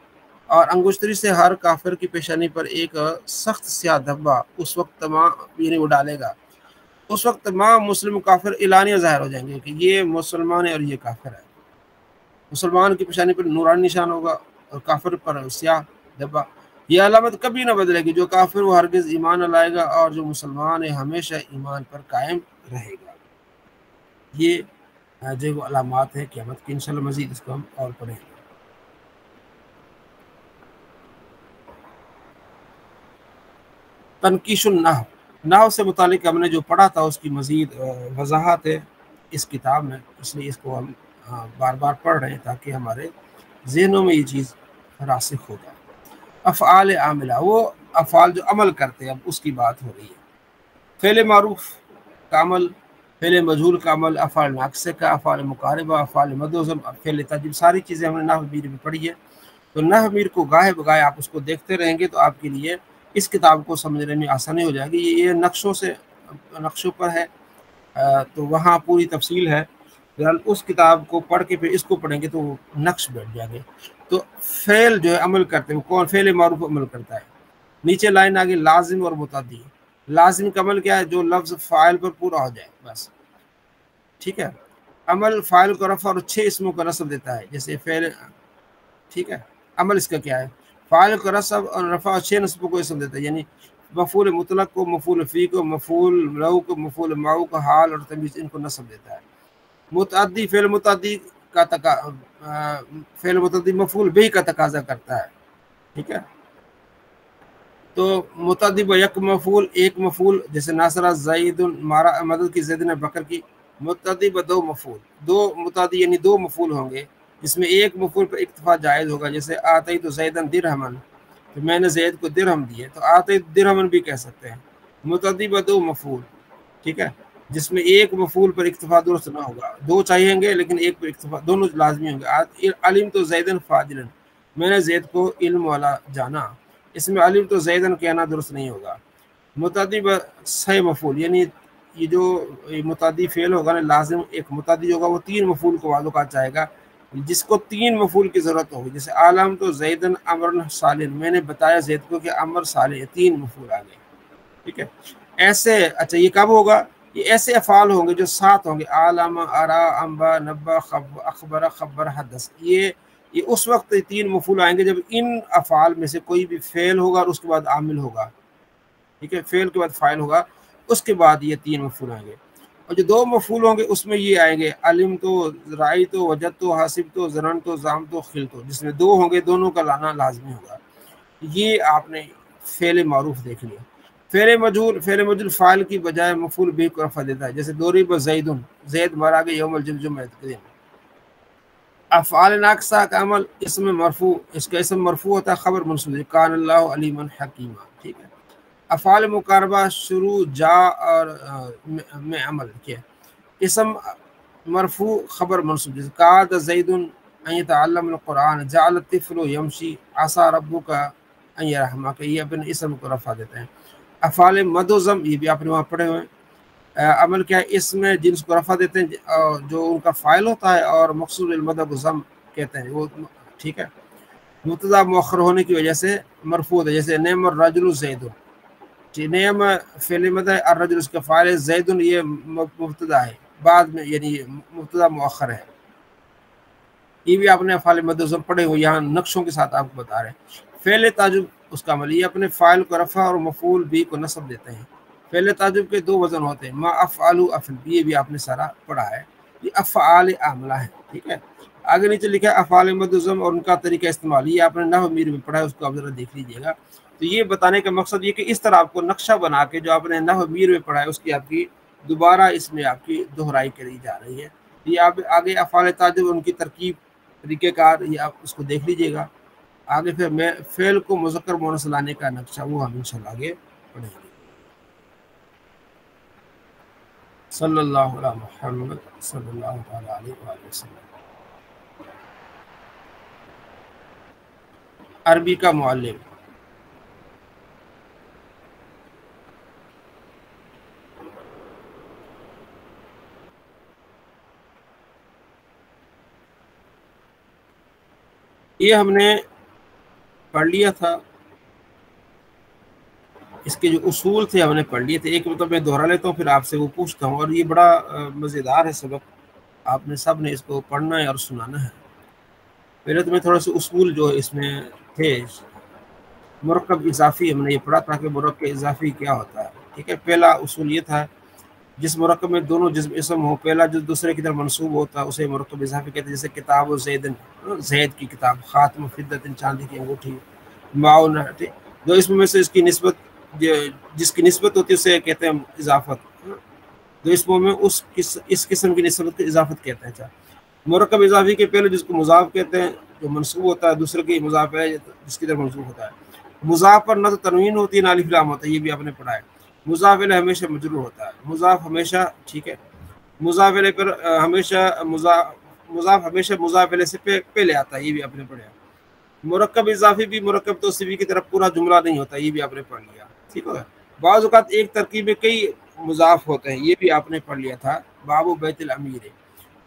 اور انگشتری سے ہر کافر کی پیشانی پر ایک سخت سیاہ دھبا اس وقت تمام وہ ڈالے گا۔ اس وقت تمام مسلم کافر اعلانیہ ظاہر ہو جائیں گے کہ یہ مسلمان ہے اور یہ کافر ہے۔ مسلمان کی پیشانی پر نورانی نشان ہوگا اور کافر پر سیاہ دھبا۔ یہ علامت کبھی نہ بدلے گی، جو کافر وہ ہرگز ایمان نہ لائے گا، اور جو مسلمان ہے ہمیشہ ایمان پر قائم رہے گا۔ یہ جو علامات ہیں قیامت کی، انشاءاللہ مزید اس کو ہم اور پڑھیں گے۔ تنقیش النحو، نحو سے متعلق ہم نے جو پڑھا تھا اس کی مزید وضاحت ہے اس کتاب میں، اس لیے اس کو ہم بار بار پڑھ رہے ہیں تاکہ ہمارے ذہنوں میں یہ چیز راسخ ہو جائے۔ افعال عاملہ، وہ افعال جو عمل کرتے ہیں، اب اس کی بات ہو رہی ہے۔ فعل معروف کا عمل، فعل مجہول کا عمل، افعال ناقصہ کا، افعال مقاربہ، افعال مدوزم، فعل تجدید، ساری چیزیں ہم نے نحو میر میں پڑھی ہے۔ تو نحو میر کو گاہے بگاہے آپ اس کو دیکھتے رہیں گے تو آپ کے لیے اس کتاب کو سمجھنے میں آسانی ہو جائے گی۔ یہ نقشوں پر ہے، تو وہاں پوری تفصیل ہے۔ اس کتاب کو پڑھ کے پھر اس کو پڑھیں گے تو نقش بیٹھ جائیں گے۔ تو فعل جو ہے عمل کرتے ہیں، کون فعل معروف عمل کرتا ہے؟ نیچے لائن آگے لازم اور متعدی۔ لازم کا عمل کیا ہے؟ جو لفظ فاعل پر پورا ہو جائے بس، ٹھیک ہے۔ عمل فاعل کو رفع اور 6 اسموں کا نصب دیتا ہے، جیسے فعل، ٹھیک ہے۔ عمل اس کا کیا ہے؟ فاعل کو رفع اور 6 نصبوں کو اسم دیتا ہے، یعنی مفعول مطلق کو، مفعول فی کو، مفعول لہو کو، مفعول معو کو، حال اور تمیز ان کو نصب دیتا ہے۔ متعدی فعل متعدی کا فعل متعدی مفعول بھی کا تقاضا کرتا ہے، ٹھیک ہے۔ تو متعدی با یک مفعول، ایک مفعول، جیسے ناصرہ زید مارا مدد کی، زید نے بکر کی۔ متعدی با دو مفعول، دو متعدی یعنی دو مفعول ہوں گے، جس میں ایک مفعول پر اکتفا جائز ہوگا، جیسے آتیت زیدن درہمن، تو میں نے زید کو درہم دیے، تو آتیت درہمن بھی کہہ سکتے ہیں۔ متعدی با دو مفعول، ٹھیک ہے، جس میں ایک مفعول پر اکتفا درست نہ ہوگا، دو چاہیے گے لیکن ایک پر اکتفا، دونوں لازمی ہوں گے۔ علم تو زیدن فاضلن، میں نے زید کو علم والا جانا، اس میں علم تو زیدن کہنا درست نہیں ہوگا۔ متعدی صحیح مفعول، یعنی یہ جو متعدی فعل ہوگا نا لازم، ایک متعدی ہوگا وہ تین مفعول کو بعد اوقات چاہے گا، جس کو تین مفعول کی ضرورت ہوگی، جیسے عالم تو زیدن امرن صالح، میں نے بتایا زید کو کہ امر صالح ہے، تین مفعول آ گئے، ٹھیک ہے۔ ایسے اچھا یہ کب ہوگا؟ یہ ایسے افعال ہوں گے جو ساتھ ہوں گے، عالم، ارا، انبا، نبا، اخبر، خبر، حدث، یہ اس وقت تین مفعول آئیں گے جب ان افعال میں سے کوئی بھی فعل ہوگا اور اس کے بعد عامل ہوگا، ٹھیک ہے، فعل کے بعد فاعل ہوگا، اس کے بعد یہ تین مفعول آئیں گے۔ اور جو دو مفعول ہوں گے اس میں یہ آئیں گے، علم تو، رائی تو، وجد تو، حاسب تو، زنن تو، زام تو، خل تو، جس میں دو ہوں گے دونوں کا لانا لازمی ہوگا۔ یہ آپ نے فعل معروف دیکھ لیا۔ فعل مجہول فاعل کی بجائے مفعول بھی کو رفع دیتا ہے، جیسے ضرب زیدن، زید مارا گیا یوم الجمعہ کے دن۔ افعال ناقصہ کا عمل اسم مرفوع، اس کا اسم مرفوع ہوتا ہے، خبر منصوب، کان اللہ علیما حکیما، ٹھیک ہے۔ افعال مقاربہ شروع جا اور میں عمل کیا، اسم مرفوع خبر منصوب، جیسے قعد زید ان یتعلم القرآن، جعل الطفل یمشی، عصا ربک ان یرحمک، یہ اپنے اسم کو رفع دیتے ہیں۔ افعال مد و ضم، یہ بھی آپ نے وہاں پڑھے ہوئے ہیں۔ عمل کیا ہے، اس میں جنس کو رفع دیتے ہیں جو ان کا فاعل ہوتا ہے، اور مقصور المد و ضم کہتے ہیں وہ، ٹھیک ہے۔ مبتدا مؤخر ہونے کی وجہ سے مرفوع ہے، جیسے نعم الرجل زید، نعم فعل مد ہے، الرجل اس کا فاعل ہے، زید یہ مبتدا ہے بعد میں، یعنی مبتدا مؤخر ہے۔ یہ بھی آپ نے افعال مد و ضم پڑھے ہوئے، یہاں نقشوں کے ساتھ آپ کو بتا رہے ہیں۔ فعل تعجب اس کا عمل، یہ اپنے فاعل کو رفع اور مفعول بھی کو نصب دیتے ہیں۔ فعل تعجب کے دو وزن ہوتے ہیں، ما افعل افعل، یہ بھی آپ نے سارا پڑھا ہے، یہ افعال عاملہ ہے، ٹھیک ہے۔ آگے نیچے لکھا ہے افعال مد و ضم اور ان کا طریقہ استعمال، یہ آپ نے نحو میر میں پڑھا ہے، اس کو آپ ذرا دیکھ لیجیے گا۔ تو یہ بتانے کا مقصد یہ کہ اس طرح آپ کو نقشہ بنا کے جو آپ نے نحو میر میں پڑھا ہے اس کی آپ کی دوبارہ اس میں آپ کی دہرائی کری جا رہی ہے۔ یہ آپ آگے افعال تعجب ان کی ترکیب، طریقہ کار، یہ آپ اس کو دیکھ لیجیے گا۔ آگے پھر میں فعل کو مذکر مؤنث لانے کا نقشہ وہ ہم انشاءاللہ آگے پڑھیں گے۔ صلی اللہ علیہ محمد صلی اللہ تعالی علیہ وآلہ وسلم۔ عربی کا معلم، یہ ہم نے پڑھ لیا تھا، اس کے جو اصول تھے ہم نے پڑھ لیے تھے۔ ایک مطلب میں دہرا لیتا ہوں پھر آپ سے وہ پوچھتا ہوں، اور یہ بڑا مزیدار ہے سبق، آپ نے سب نے اس کو پڑھنا ہے اور سنانا ہے۔ پہلے تو میں تھوڑا سا اصول جو اس میں تھے، مرکب اضافی ہم نے یہ پڑھا تھا کہ مرکب اضافی کیا ہوتا ہے، ٹھیک ہے۔ پہلا اصول یہ تھا، جس مرکب میں دونوں جسم اسم ہو، پہلا جو دوسرے کی طرف منصوب ہوتا ہے اسے مرکب اضافی کہتے ہیں، جیسے کتاب و زیدن، زید کی کتاب، خاتم فدت چاندی کی انگوٹھی، معاون، دو اسم میں سے اس کی نسبت جس کی نسبت ہوتی ہے اسے کہتے ہیں اضافت، دو اسموں میں اس قسم کی نسبت کو اضافت کہتے ہیں۔ مرکب اضافی کے پہلے جس کو مضاف کہتے ہیں جو منصوب ہوتا ہے، دوسرے کی مضاف ہے جس کی طرف منصوب ہوتا ہے۔ مضاف پر نہ تو تنوین ہوتی ہے نہ الف لام ہوتا ہے، یہ بھی آپ نے پڑھا ہے۔ مضاف الیہ ہمیشہ مجرور ہوتا ہے، مضاف ہمیشہ، ٹھیک ہے، مضاف الیہ پر ہمیشہ مضاف ہمیشہ مضاف الیہ سے پہلے آتا ہے، یہ بھی آپ نے پڑھا ہے۔ مرکب اضافی بھی مرکب توصیفی کی طرف پورا جملہ نہیں ہوتا، یہ بھی آپ نے پڑھ لیا، ٹھیک ہے۔ بعض اوقات ایک ترکیب میں کئی مضاف ہوتے ہیں، یہ بھی آپ نے پڑھ لیا تھا، باب بیت الامیر۔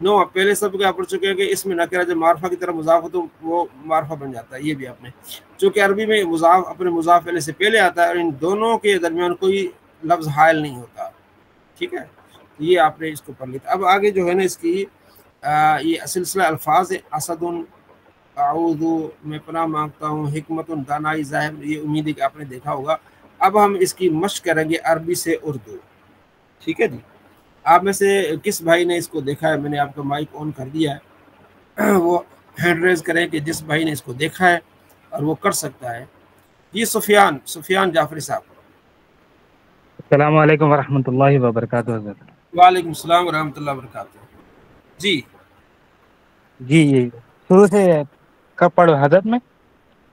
نو پہلے سب کے آپ پڑھ چکے ہیں کہ اس میں نکرہ جب معرفہ کی طرف مضاف ہو تو وہ معرفہ بن جاتا ہے، یہ بھی آپ نے، چونکہ عربی میں مضاف اپنے مضاف الیہ سے پہلے آتا ہے اور ان دونوں کے درمیان کوئی لفظ حائل نہیں ہوتا، ٹھیک ہے۔ یہ آپ نے اس کو پڑھ لیا تھا۔ اب آگے جو ہے نا اس کی یہ سلسلہ الفاظ ہے، اسد، اعوذ، میں پناہ مانگتا ہوں، حکمت، دانائی، ظاہر، یہ امید ہے کہ آپ نے دیکھا ہوگا۔ اب ہم اس کی مشق کریں گے عربی سے اردو. ٹھیک ہے جی. آپ میں سے کس بھائی نے اس کو دیکھا ہے؟ میں نے آپ کا مائک آن کر دیا ہے, وہ ہینڈ ریز کریں کہ جس بھائی نے اس کو دیکھا ہے اور وہ کر سکتا ہے. جی سفیان جعفری صاحب. السلام علیکم ورحمۃ اللہ وبرکاتہ حضرت. وعلیکم السلام ورحمۃ اللہ وبرکاتہ. جی جی شروع سے کب پڑھو حضرت میں؟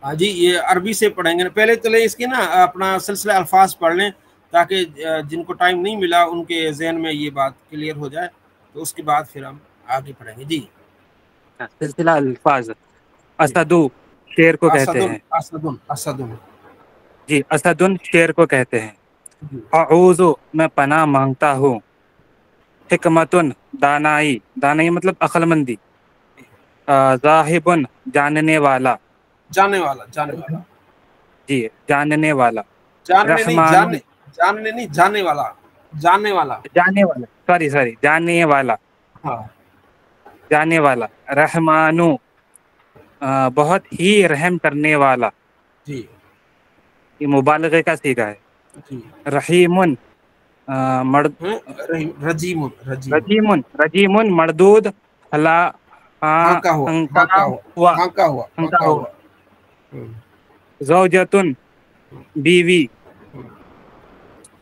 ہاں جی, یہ عربی سے پڑھیں گے. پہلے تو اس کی نا اپنا سلسلہ الفاظ پڑھ لیں تاکہ جن کو ٹائم نہیں ملا ان کے ذہن میں یہ بات کلیئر ہو جائے, تو اس کے بعد پھر ہم آگے پڑھیں گے. جی سلسلہ الفاظ. جی. اسدو شیر کو کہتے اسدن ہیں. اسدن اسدن جی اسدن شیر کو کہتے ہیں. جی اعوذ میں پناہ مانگتا ہوں. حکمتن دانائی مطلب عقل مندی. ذاہبن جاننے والا. جانے والا جی جاننے والا. جاننے نہیں, رحمان جاننے نہیں, جانے والا. جاننے والا جانے والا سوری جاننے والا. ہاں جانے والا. رحمانو بہت ہی رحم کرنے والا. جی یہ مبالغے کا صیغہ ہے. جی. رحیمن رجیمن مردود حلا ہاں ہوا. زوجتن بیوی.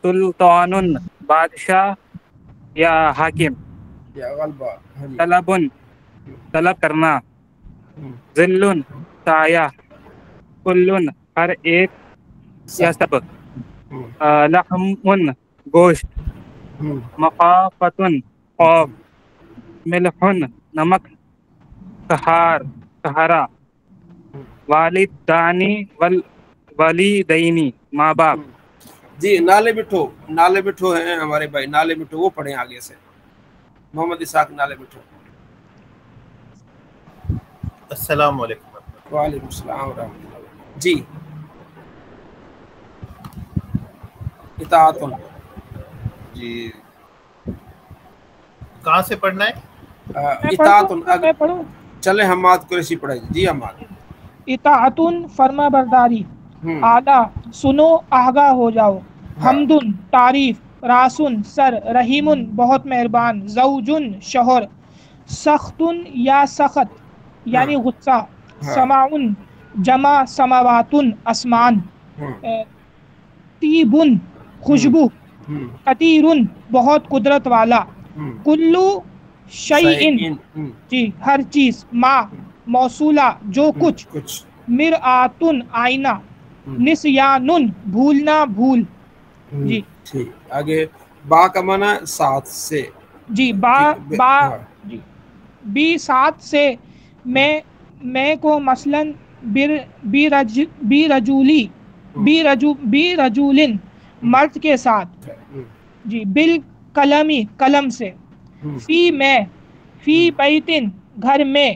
سلطان بادشاہ یا حاکم. یا غلبہ. طلب کرنا. ذلن سایہ. کلن ہر ایک یا سب. لحم گوشت. مخافتن خوف. ملحن نمک. سہارا. والدانی ولیدینی ماں باپ. جی نالے بٹھو ہیں ہمارے بھائی, نالے بٹھو وہ پڑھیں آگے سے. محمد اسحاق نالے بٹھو. السلام علیکم. وعلیکم السلام ورحمۃ اللہ. جی اطاعت. جی کہاں سے پڑھنا ہے؟ اطاعت. چلے حماد قریشی پڑھائے. جی حماد. اطاعتن فرما برداری. اعلیٰ سنو آگاہ ہو جاؤ. حمدن تعریف. راسن سر. رحیمن بہت مہربان. زوجن شوہر. سختن یا سخت یعنی غصہ. سماعن جمع سماواتن آسمان. طیبن خوشبو. قدیرن بہت قدرت والا. کلو شیئن جی ہر چیز. ما موصولہ جو کچھ. مرآتن آئینہ. نسیانن بھولنا بھول. جی ٹھیک. آگے با کا معنی ساتھ سے. جی جی بی ساتھ سے. میں کو مثلاً بی رجولن مرد کے ساتھ. جی بال قلمی قلم سے. فی بیتن گھر میں.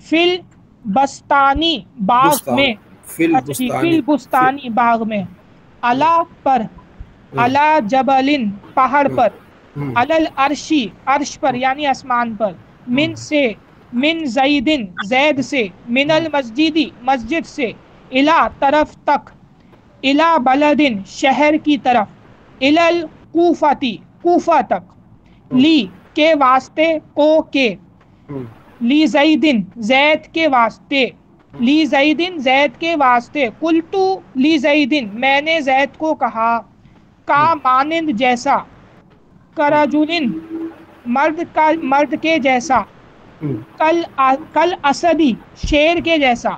فل بستانی باغ میں. فل بستانی باغ میں. علا پر. علا جبلن پہاڑ پر. علل عرشی عرش پر یعنی آسمان پر. من سے. من زیدن زید سے. من المسجدی مسجد سے. الا طرف تک. الا بلدن شہر کی طرف. الل کوفتی کوفہ تک. لی کے واسطے. کو کے. لی زیدن زید کے واسطے. لی زیدن زید کے واسطے. قلتو لی زیدن میں نے زید کو کہا. کا مانند جیسا. کرجلن مرد کے جیسا. کل اسدی شیر کے جیسا.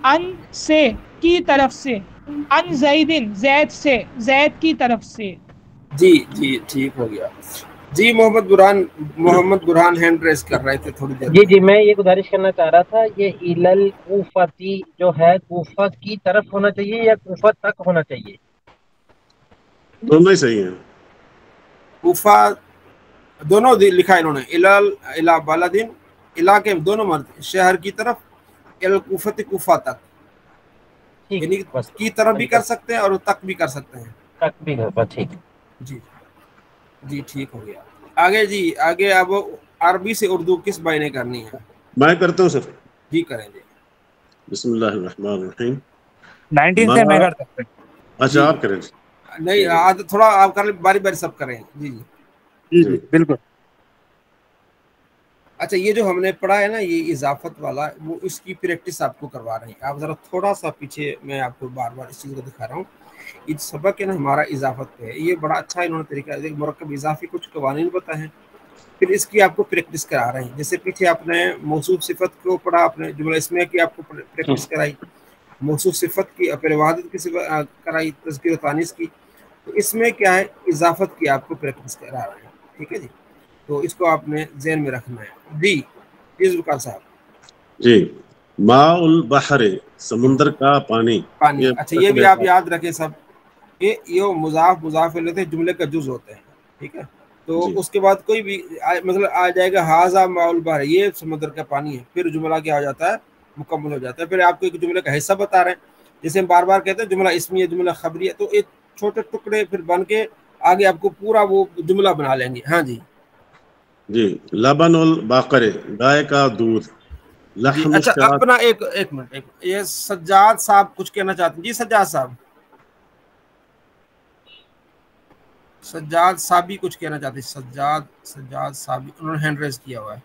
ان سے کی طرف سے. ان زیدن زید سے زید کی طرف سے. جی ٹھیک ہو گیا. جی محمد برہان ہینڈ ریز کر رہے تھے تھوڑی دیر. جی میں یہ گزارش کرنا چاہ رہا تھا یہ الل کوفتی جو ہے کوفہ کی طرف ہونا چاہیے یا کوفہ تک ہونا چاہیے؟ دونوں ہی صحیح ہیں. کوفہ دونوں لکھا انہوں نے. الا بلدن الا کے دونوں مرد شہر کی طرف. الکوفت کوفہ تک یعنی کی طرف بھی کر سکتے ہیں اور تک بھی کر سکتے ہیں. تک بھی ہوگا. ٹھیک. جی ٹھیک ہو گیا. آگے اب عربی سے اردو کس بھائی نے کرنی ہے؟ میں کرتا ہوں سر. جی کریں گے. بسم اللہ الرحمن الرحیم. 19 سے میں کر سکتے. اچھا آپ کریں نہیں عادت تھوڑا آپ کر لیں، باری باری سب کریں. جی جی جی بالکل. اچھا یہ جو ہم نے پڑھا ہے نا یہ اضافت والا، وہ اس کی پریکٹس آپ کو کروا رہے ہیں. آپ ذرا تھوڑا سا پیچھے، میں آپ کو بار بار اس چیز کو دکھا رہا ہوں. یہ سبق ہے نا ہمارا اضافت پہ ہے، یہ بڑا اچھا انہوں نے طریقہ ہے. مرکب اضافی کچھ قوانین بتائے ہیں، پھر اس کی آپ کو پریکٹس کرا رہے ہیں. جیسے پیچھے آپ نے موصوف صفت کو پڑھا، آپ نے جملہ اسمیہ کی آپ کو پریکٹس کرائی، موصوف صفت کی، پھر وحدت کی کرائی، تذکیر و تانیث کی. تو اس میں کیا ہے، اضافت کی آپ کو پریکٹس کرا رہے ہیں. ٹھیک ہے جی، تو اس کو آپ نے ذہن میں رکھنا ہے. جی ذوالفقار صاحب. جی ماء البحر سمندر کا پانی. پانی. اچھا یہ بھی آپ یاد رکھیں سب، یہ مضاف الیہ جملے کا جز ہوتے ہیں. ٹھیک ہے، تو اس کے بعد کوئی بھی مطلب آ جائے گا ھذا ماء البحر، یہ سمندر کا پانی ہے، پھر جملہ کیا ہو جاتا ہے، مکمل ہو جاتا ہے. پھر آپ کو ایک جملے کا حصہ بتا رہے ہیں، جیسے ہم بار بار کہتے ہیں جملہ اسمیہ، جملہ خبریہ، تو ایک چھوٹے ٹکڑے پھر بن کے آگے آپ کو پورا وہ جملہ بنا لیں گے. ہاں جی جی لبن البقر گائے کا دودھ. جی. لحم اچھا الشاۃ. اپنا ایک منٹ، یہ سجاد صاحب کچھ کہنا چاہتے ہیں. جی سجاد صاحب، سجاد صاحبی کچھ کہنا چاہتے ہیں. سجاد صاحبی، انہوں نے ہینڈ ریز کیا ہوا ہے.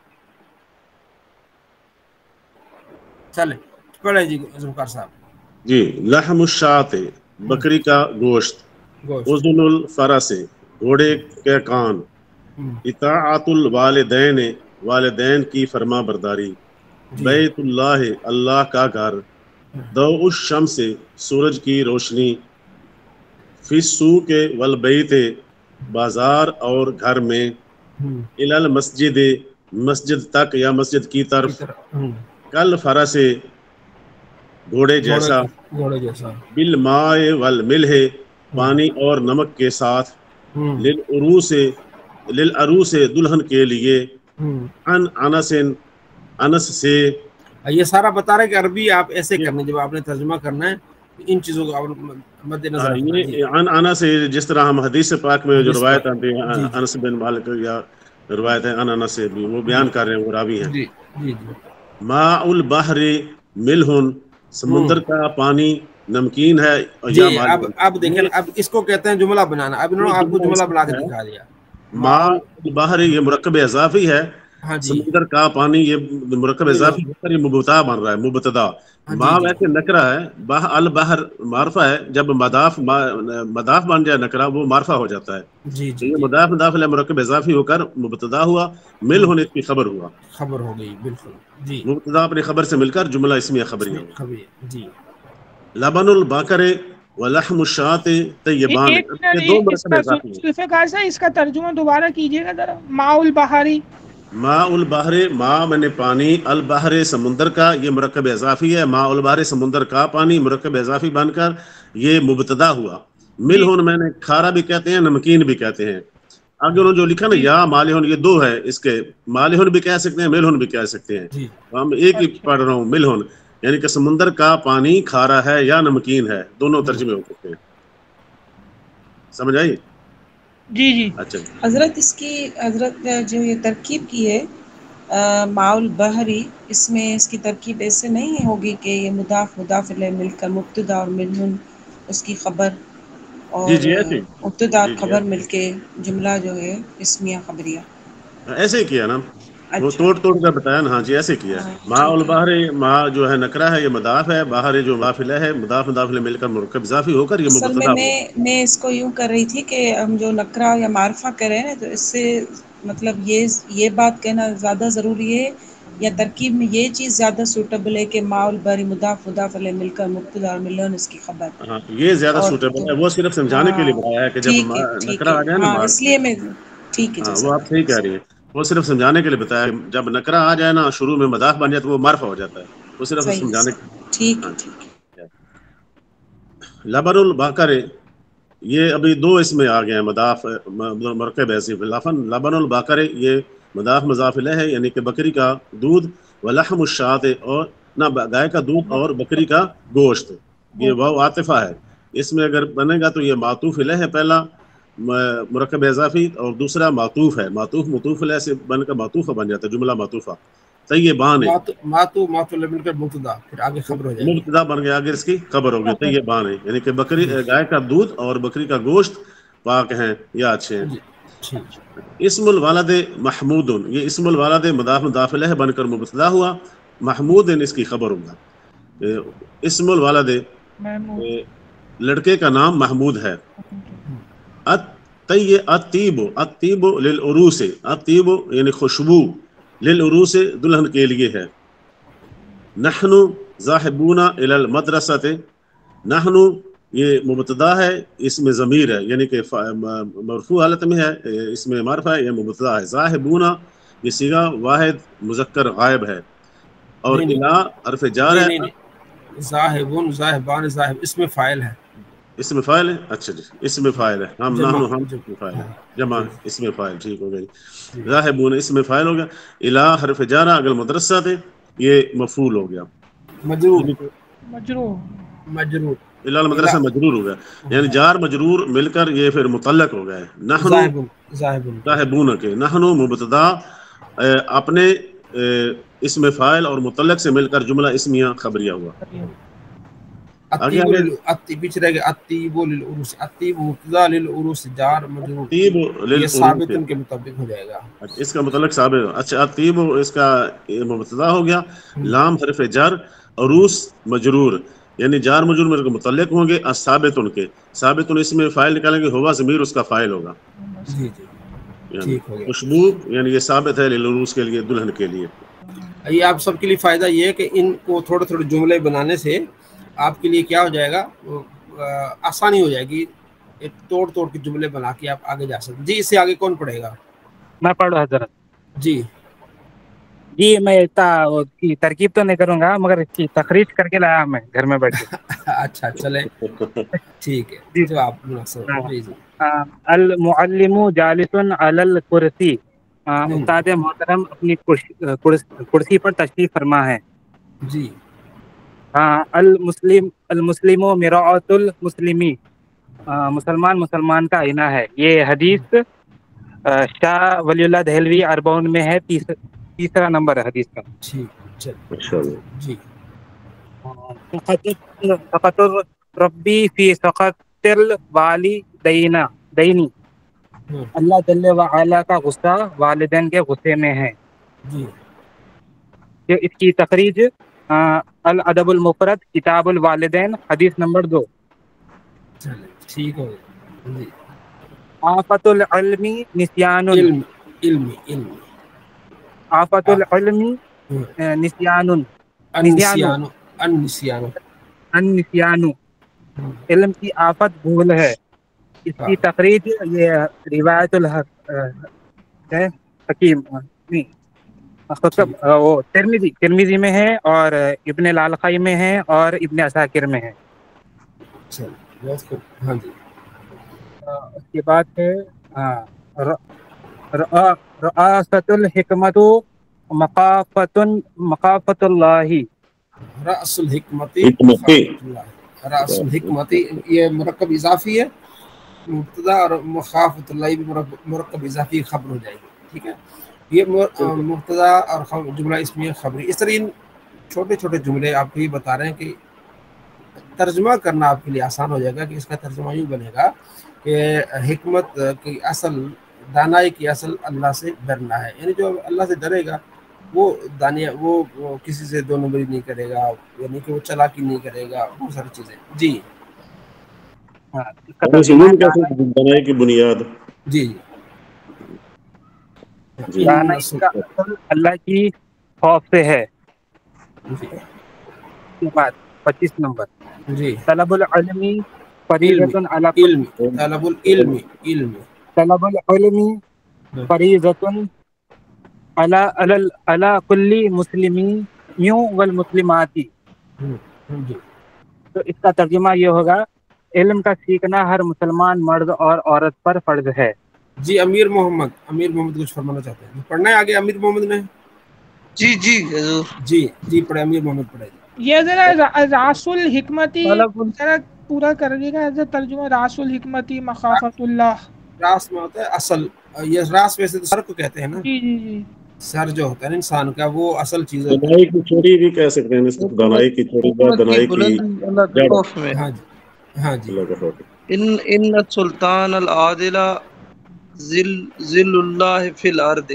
چلے پڑھیں جی ذوالفقار صاحب. جی لحم الشاۃ بکری کا گوشت. گوشت. اذن الفرس گھوڑے کے کان. اطاعت الوالدین والدین کی فرما برداری. جی بیت اللہ اللہ کا گھر. ضوء الشمس سورج کی روشنی. فی السوق والبیت بازار اور گھر میں. الی المسجد مسجد تک یا مسجد کی طرف. کل فرس گھوڑے جیسا. گھوڑے جیسا. بالماء والملح پانی اور نمک کے ساتھ. للعروس دلہن کے لیے. عن انس سے. یہ سارا بتا رہے کہ عربی آپ ایسے کرنے، جب آپ نے ترجمہ کرنا ہے ان چیزوں کو آپ مد نظر رکھنا ہے. جی عن انس سے، جس طرح ہم حدیث پاک میں جو روایت آتی ہے انس بن مالک یا روایت ہے ان انس سے بھی وہ بیان کر رہے ہیں، وہ راوی ہیں. جی جی جی. ماء البحر ملح سمندر کا پانی نمکین ہے جی. یا مالح. اب دیکھیں، اب اس کو کہتے ہیں جملہ بنانا. اب انہوں نے آپ کو جملہ بنا کے دکھا دیا. ماء البحر یہ مرکب اضافی ہے. ہاں جی. سمندر کا پانی یہ مرکب اضافی ہے، یہ مبتدا بن رہا ہے، مبتدا. ماء ویسے نکرہ ہے، البحر معرفہ ہے. جب مضاف بن جائے نکرہ وہ معرفہ ہو جاتا ہے. جی تو یہ مضاف علیہ مرکب اضافی ہو کر مبتدا ہوا. مل ہونے کی خبر ہوا، خبر ہو گئی. بالکل. جی مبتدا اپنی خبر سے مل کر جملہ اسمیہ خبریہ ہوا. جی. لبن البقر ولحم الشاۃ طیبان. یہ دو مرکب اضافی ہیں. ذوالفقار صاحب اس کا ترجمہ دوبارہ کیجیے گا ذرا. ماء البحری. ماء البحر، ماء میں نے پانی، البحر سمندر کا، یہ مرکب اضافی ہے. ماء البحر سمندر کا پانی مرکب اضافی بن کر یہ مبتدا ہوا. ملہن میں نے کھارا بھی کہتے ہیں، نمکین بھی کہتے ہیں. آگے انہوں نے جو لکھا نا یا مالہن، یہ دو ہے اس کے. مالہن بھی کہہ سکتے ہیں، ملہن بھی کہہ سکتے ہیں. ہم ایک ہی پڑھ رہا ہوں، ملہن یعنی کہ سمندر کا پانی کھارا ہے یا نمکین ہے، دونوں ترجمے ہو سکتے ہیں. سمجھ آئی؟ جی جی. اچھا حضرت اس کی جو یہ ترکیب کی ہے ماء البحری، اس میں اس کی ترکیب ایسے نہیں ہوگی کہ یہ مضاف الیہ مل کر مبتدا اور ملہن اس کی خبر، اور جی ایسے مبتدا خبر مل کے جملہ جو ہے اسمیہ خبریہ. ایسے ہی کیا نا، وہ اچھا توڑ کر بتایا نا. ہاں جی ایسے کیا. ماء البحر، ماء جو ہے نکرہ ہے، یہ مضاف ہے. بحر جو مضاف الیہ ہے، مضاف الیہ مل کر مرکب اضافی ہو کر یہ اصل مبتدا ہوا. میں اس کو یوں کر رہی تھی کہ ہم جو نکرہ یا معرفہ کر رہے ہیں تو اس سے مطلب یہ بات کہنا زیادہ ضروری ہے، یا ترکیب میں یہ چیز زیادہ سوٹیبل ہے کہ ماء البحر مضاف علیہ مل کر مبتدا اور ملہن اس کی خبر. ہاں یہ زیادہ سوٹیبل ہے. وہ صرف سمجھانے کے لیے بتایا ہے کہ جب ٹھیک نکرہ ہے. آ جائے نا ہاں اس لیے میں ٹھیک ہے. ہاں وہ آپ صحیح کہہ رہی ہیں. وہ صرف سمجھانے کے لیے بتایا. جب نکرہ آ جائے نا شروع میں مضاف بن جائے تو وہ معرفہ ہو جاتا ہے. وہ صرف سمجھانے کے لیے. ٹھیک ہے. لبن البقر، یہ ابھی دو اس میں آ گئے ہیں مضاف مرکب ایسی. لبن البقر یہ مضاف الیہ ہے، یعنی کہ بکری کا دودھ. ولحم الشاۃ، اور نہ گائے کا دودھ اور بکری کا گوشت. یہ واو عاطفہ ہے. اس میں اگر بنے گا تو یہ معطوف الیہ ہے پہلا مرکب اضافی، اور دوسرا معطوف ہے. معطوف مطوف الیہ سے بن کر معطوفہ بن جاتا ہے، جملہ معطوفہ. طیبان ہے، ماتو لے مل کر مبتدا، پھر آگے خبر ہو جائے گی، مبتدا بن گیا، آگے اس کی خبر ہوگی طیبان ہے، یعنی کہ بکری گائے کا دودھ اور بکری کا گوشت پاک ہیں یا اچھے ہیں۔ جی ٹھیک، اسم الوالد محمود، یہ اسم الوالد مضاف مضاف الیہ بن کر مبتدا ہوا، محمود اس کی خبر ہوگا۔ اسم الوالد محمود لڑکے کا نام محمود ہے۔ الطیب للعروس، الطیب یعنی خوشبو، للعروس دلہن کے لیے ہے۔ نحن ذاہبون الی المدرسۃ، نحن یہ مبتدا ہے، اس میں ضمیر ہے، یعنی کہ مرفوع حالت میں ہے، اس میں معرفہ ہے، یہ مبتدا ہے۔ ذاہبون یہ صیغہ واحد مذکر غائب ہے، اور نہیں، الی حرف جار ہے، نہیں، ذاہبون ذاہبان ذاہب اس میں فاعل ہے، اس میں فاعل ہے، اچھا جی اس میں فاعل ہے، ہم جمع، نحن ہم جمع، فاعل ہے، ہاں، جمع اس میں فاعل، ٹھیک ہو گئی۔ ذاہبون اس میں فاعل ہو گیا، الی حرف جارہ اگر مدرسہ تھے یہ مفعول ہو گیا، مجرور، مجرور مجرور، الی المدرسہ مجرور ہو گیا، یعنی جار مجرور مل کر یہ پھر متعلق ہو گئے۔ نحن ذاہبون ذاہبون کے، نحن مبتدا اپنے اسم فاعل اور متعلق سے مل کر جملہ اسمیہ خبریہ ہوا۔ آگے الطیب پیچھے رہ گیا، الطیب للعروس، الطیب مبتدا للعروس جار مجرور، طیب یہ ثابت ان کے مطابق ہو جائے گا، اس کا متعلق ثابت ہو۔ اچھا الطیب اس کا مبتدا ہو گیا، لام حرف جر، عروس مجرور، یعنی جار مجرور میرے کو متعلق ہوں گے، ثابت ان کے، ثابت ان اس میں فاعل نکالیں گے، ہوا ضمیر اس کا فاعل ہوگا، جی یعنی ٹھیک ہو گیا۔ خوشبو یعنی یہ ثابت ہے للعروس کے لیے، دلہن کے لیے۔ یہ آپ سب کے لیے فائدہ یہ ہے کہ ان کو تھوڑے تھوڑے جملے بنانے سے آپ کے لیے کیا ہو جائے گا، آسانی ہو جائے گی، ایک توڑ توڑ کے جملے بنا کے آپ آگے جا سکتے۔ جی اس سے آگے کون پڑھے گا؟ میں پڑھ رہا حضرت جی جی، میں ترکیب تو نہیں کروں گا مگر اس کی تخریج کر کے لایا میں گھر میں بیٹھ کے۔ اچھا چلے ٹھیک ہے، جو آپ مناسب جی جی۔ المعلم جالس علی الکرسی، استاد محترم اپنی کرسی پر تشریف فرما ہے۔ جی المسلم مرآۃ المسلمی، مسلمان مسلمان کا آئینہ ہے۔ یہ حدیث شاہ ولی اللہ دہلوی اربعون میں ہے، تیسرا نمبر ہے حدیث کا۔ ٹھیک چل جی۔ سخط ربی فی سخط الوالدین، اللہ جل وعلا کا غصہ والدین کے غصے میں ہے۔ جی اس کی تخریج الادب المفرد کتاب الوالدین حدیث نمبر 2۔ چلے ٹھیک ہو گیا جی۔ آفت العلم نسیان، علم آفت العلم نسیان، النسیان علم کی آفت بھول ہے۔ اس کی تخریج یہ روایت الحکیم وہ ترمذی میں ہے، اور ابن لالخائی میں ہے، اور ابن عساکر میں ہے۔ ہاں جی۔ اس کے بعد ہے رآست الحکمت مقافت اللہ، رأس الحکمت، رأس الحکمت یہ مرکب اضافی ہے، مبتدا اور مخافت اللہ بھی مرکب اضافی خبر ہو جائے گی، ٹھیک ہے۔ یہ مبتدا اور جملہ اسمیہ خبری، اس طرح ان چھوٹے چھوٹے جملے آپ کو یہ بتا رہے ہیں کہ ترجمہ کرنا آپ کے لیے آسان ہو جائے گا، کہ اس کا ترجمہ یوں بنے گا کہ حکمت کی اصل، دانائی کی اصل اللہ سے ڈرنا ہے، یعنی جو اللہ سے ڈرے گا وہ دانیہ، وہ کسی سے دو نمبری نہیں کرے گا، یعنی کہ وہ چالاکی نہیں کرے گا، بہت ساری چیزیں۔ جی بنائے کی بنیاد، جی جی اللہ کی خوف سے ہے۔ جی 25 نمبر جی طلب العلم فریضۃ علی علم، طلب العلم طلب العلم فریضۃ علی کل مسلمین والمسلمات۔ جی تو اس کا ترجمہ یہ ہوگا، علم کا سیکھنا ہر مسلمان مرد اور عورت پر فرض ہے۔ جی امیر محمد کچھ فرمانا چاہتے ہیں، پڑھنا ہے آگے امیر محمد نے؟ جی جی حضور، جی پڑھے، امیر محمد پڑھے۔ یہ ذرا راس الحکمتی ذرا پورا کر لیے گا ترجمہ، راس الحکمتی مخافت اللہ۔ راس میں ہوتا ہے اصل، یہ راس ویسے تو سر کو کہتے ہیں نا، جی جی جی سر جو ہوتا ہے نا انسان کا وہ اصل چیز ہوتی دنائی کی چوری بھی کہہ سکتے ہیں اس کو، دنائی کی چوری کا، حکومت کی دنائی کی بلندی اللہ کے جڑ، خوف میں. ہے۔ ہاں جی ہاں جی اللہ کا خوف. ان السلطان العادل ذل اللہ فی الارض،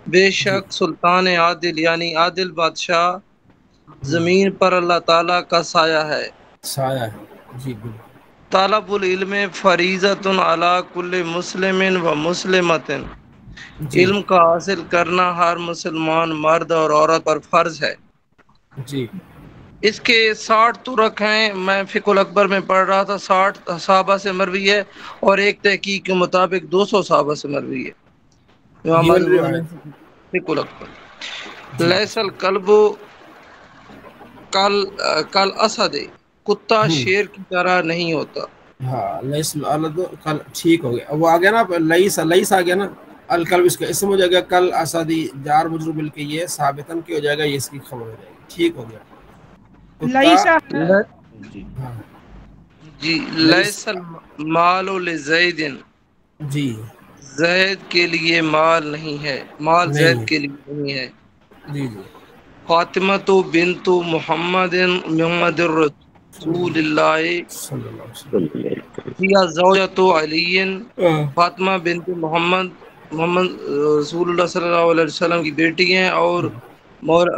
بے جی شک سلطان عادل یعنی عادل بادشاہ زمین پر اللہ تعالیٰ کا سایہ ہے. سایہ ہے. جی بالکل. طالب العلم فریضۃ علی کل مسلم و مسلمۃ، جی علم کا حاصل کرنا ہر مسلمان مرد اور عورت پر فرض ہے. جی اس کے 60 طرق ہیں. میں فقہ الاکبر میں پڑھ رہا تھا، 60 صحابہ سے مروی ہے اور ایک تحقیق کے مطابق 200 صحابہ سے مروی ہے. امام یہ والی معظم روایت. فقہ الاکبر. جی لیس القلب کل اسد، کتا شیر کی طرح نہیں ہوتا. ہاں لیس الولد کل، ٹھیک ہو گیا. وہ آ گیا نا لیس آ گیا نا، القلب اس کا اسم ہو جائے گا، کل اسدی جار مجرور مل کے یہ ثابتن کی ہو جائے گا، یہ اس کی خبر ہو جائے گی. ٹھیک ہو گیا. لیسا ہاں جی لیس المال لزید، جی زید کے لیے مال نہیں ہے، مال زید نہیں کے لیے نہیں ہے. جی جی فاطمہ تو بنت محمد رسول اللہ صلی اللہ علیہ وسلم. یا زوجۃ علی، ہاں فاطمہ بنت محمد رسول اللہ صلی اللہ علیہ وسلم کی بیٹی ہیں اور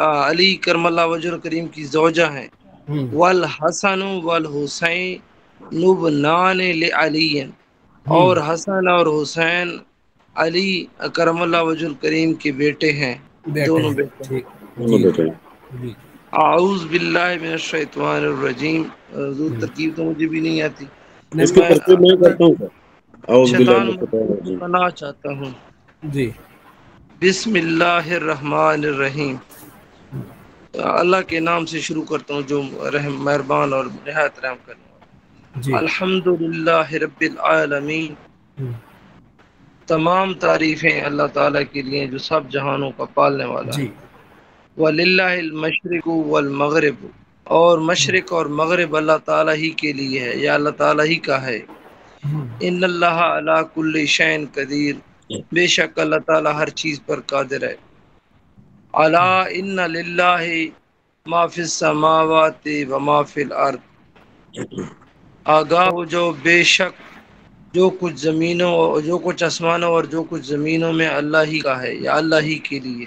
علی کرم اللہ وجہ کریم کی زوجہ ہیں. والحسن والحسین ابنان لعلی، اور حسن اور حسین علی کرم اللہ وجہ کریم کے بیٹے ہیں، بیٹے دونوں ہیں. بیٹے. ٹھیک. دونوں جی بیٹے. جی اعوذ باللہ من الشیطان الرجیم. حضور ترکیب تو مجھے بھی نہیں آتی. اس کی میں ترتیب میں کرتا ہوں سر. اعوذ باللہ شیطان من الشیطان الرجیم. پناہ چاہتا ہوں. جی بسم اللہ الرحمن الرحیم. اللہ کے نام سے شروع کرتا ہوں جو رحم مہربان اور نہایت رحم کرنے والا. جی الحمد للہ رب العالمین. تمام تعریفیں اللہ تعالیٰ کے لیے جو سب جہانوں کا پالنے والا جی ہے. وَلِلَّهِ الْمَشْرِقُ وَالْمَغْرِبُ، اور مشرق اور مغرب اللہ تعالیٰ ہی کے لیے ہے یا اللہ تعالیٰ ہی کا ہے. ان اللہ علی کل شیء قدیر، بے شک اللہ تعالیٰ ہر چیز پر قادر ہے. الا ان للہ ما فی السماوات و ما فی الارض، آگاہ ہو جو بے شک جو کچھ زمینوں، جو کچھ آسمانوں اور جو کچھ زمینوں میں اللہ ہی کا ہے یا اللہ ہی کے لیے.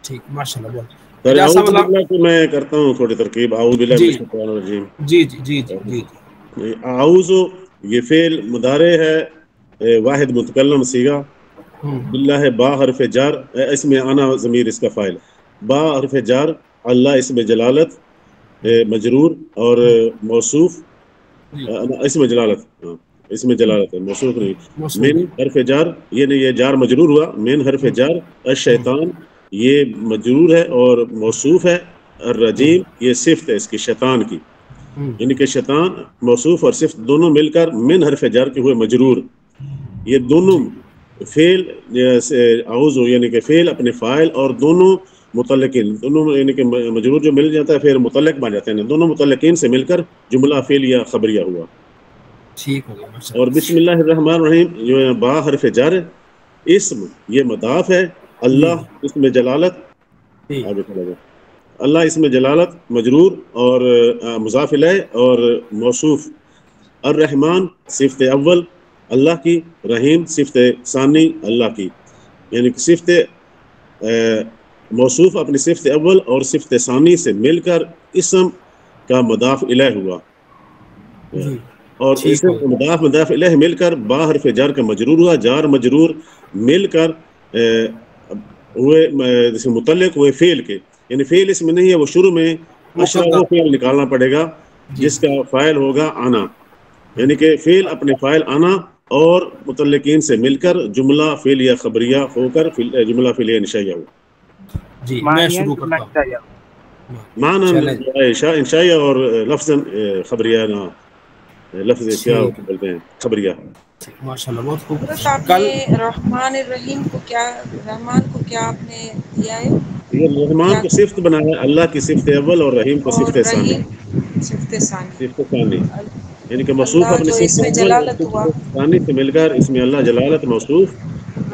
ٹھیک ماشاء اللہ. سر اعوذ باللہ کی میں کرتا ہوں تھوڑی ترکیب. اعوذ باللہ من الشیطان الرجیم. جی جی جی جی جی. اعوذ یہ فعل مضارع ہے، واحد متکلم صیغہ. باللہ با حرف جار، اس میں انا ضمیر اس کا فاعل، با حرف جار، اللہ اسم جلالت مجرور اور موصوف اسم جلالت، اسم جلالت ہے موصوف نہیں. من حرف جار یہ جار مجرور ہوا. من حرف جار، الشیطان یہ مجرور ہے اور موصوف ہے. الرجیم یہ صفت ہے اس کی، شیطان کی، یعنی کہ شیطان موصوف اور صفت دونوں مل کر من حرف جار کے ہوئے مجرور. یہ دونوں فعل اعوذ یعنی کہ فعل اپنے فاعل اور دونوں متعلقین، دونوں یعنی کہ مجرور جو مل جاتا ہے پھر متعلق بن جاتے ہیں، دونوں متعلقین سے مل کر جملہ فعل یا خبریہ ہوا. ٹھیک ہو گیا. اور بسم اللہ الرحمن الرحیم جو با حرف جار اسم یہ مضاف ہے. اللہ اسم جلالت، آگے چلا جائے، اللہ اسم جلالت مجرور اور مضاف الیہ اور موصوف. الرحمن صفت اول اللہ کی، رحیم صفت ثانی اللہ کی، یعنی کہ صفت موصوف اپنی صفت اول اور صفت ثانی سے مل کر اسم کا مضاف الیہ ہوا. اور اسم مضاف الیہ مل کر با حرف جار کا مجرور ہوا. جار مجرور مل کر ہوئے جیسے متعلق ہوئے فعل کے، یعنی فعل اس میں نہیں ہے، وہ شروع میں اشرا فعل نکالنا پڑے گا جس کا فاعل ہوگا انا، یعنی کہ فعل اپنے فاعل انا اور متعلقین سے مل کر جملہ فعل یا خبریہ ہو کر جملہ فعل یا انشائیہ ہو. جی میں شروع کرتا ہوں. معنی انشائیہ اور لفظ خبریہ، لفظ کیا بولتے ہیں خبریہ. ماشاءاللہ بہت خوب. آپ نے رحمان الرحیم کو کیا، رحمان کو کیا آپ نے دیا ہے؟ یہ رحمان کو صفت بنایا، اللہ کی صفت اول اور رحیم کو صفت ثانی. صفت ثانی یعنی کہ موصوف اپنی صفت اول اور صفت ثانی سے مل کر اس میں اللہ جلالت موصوف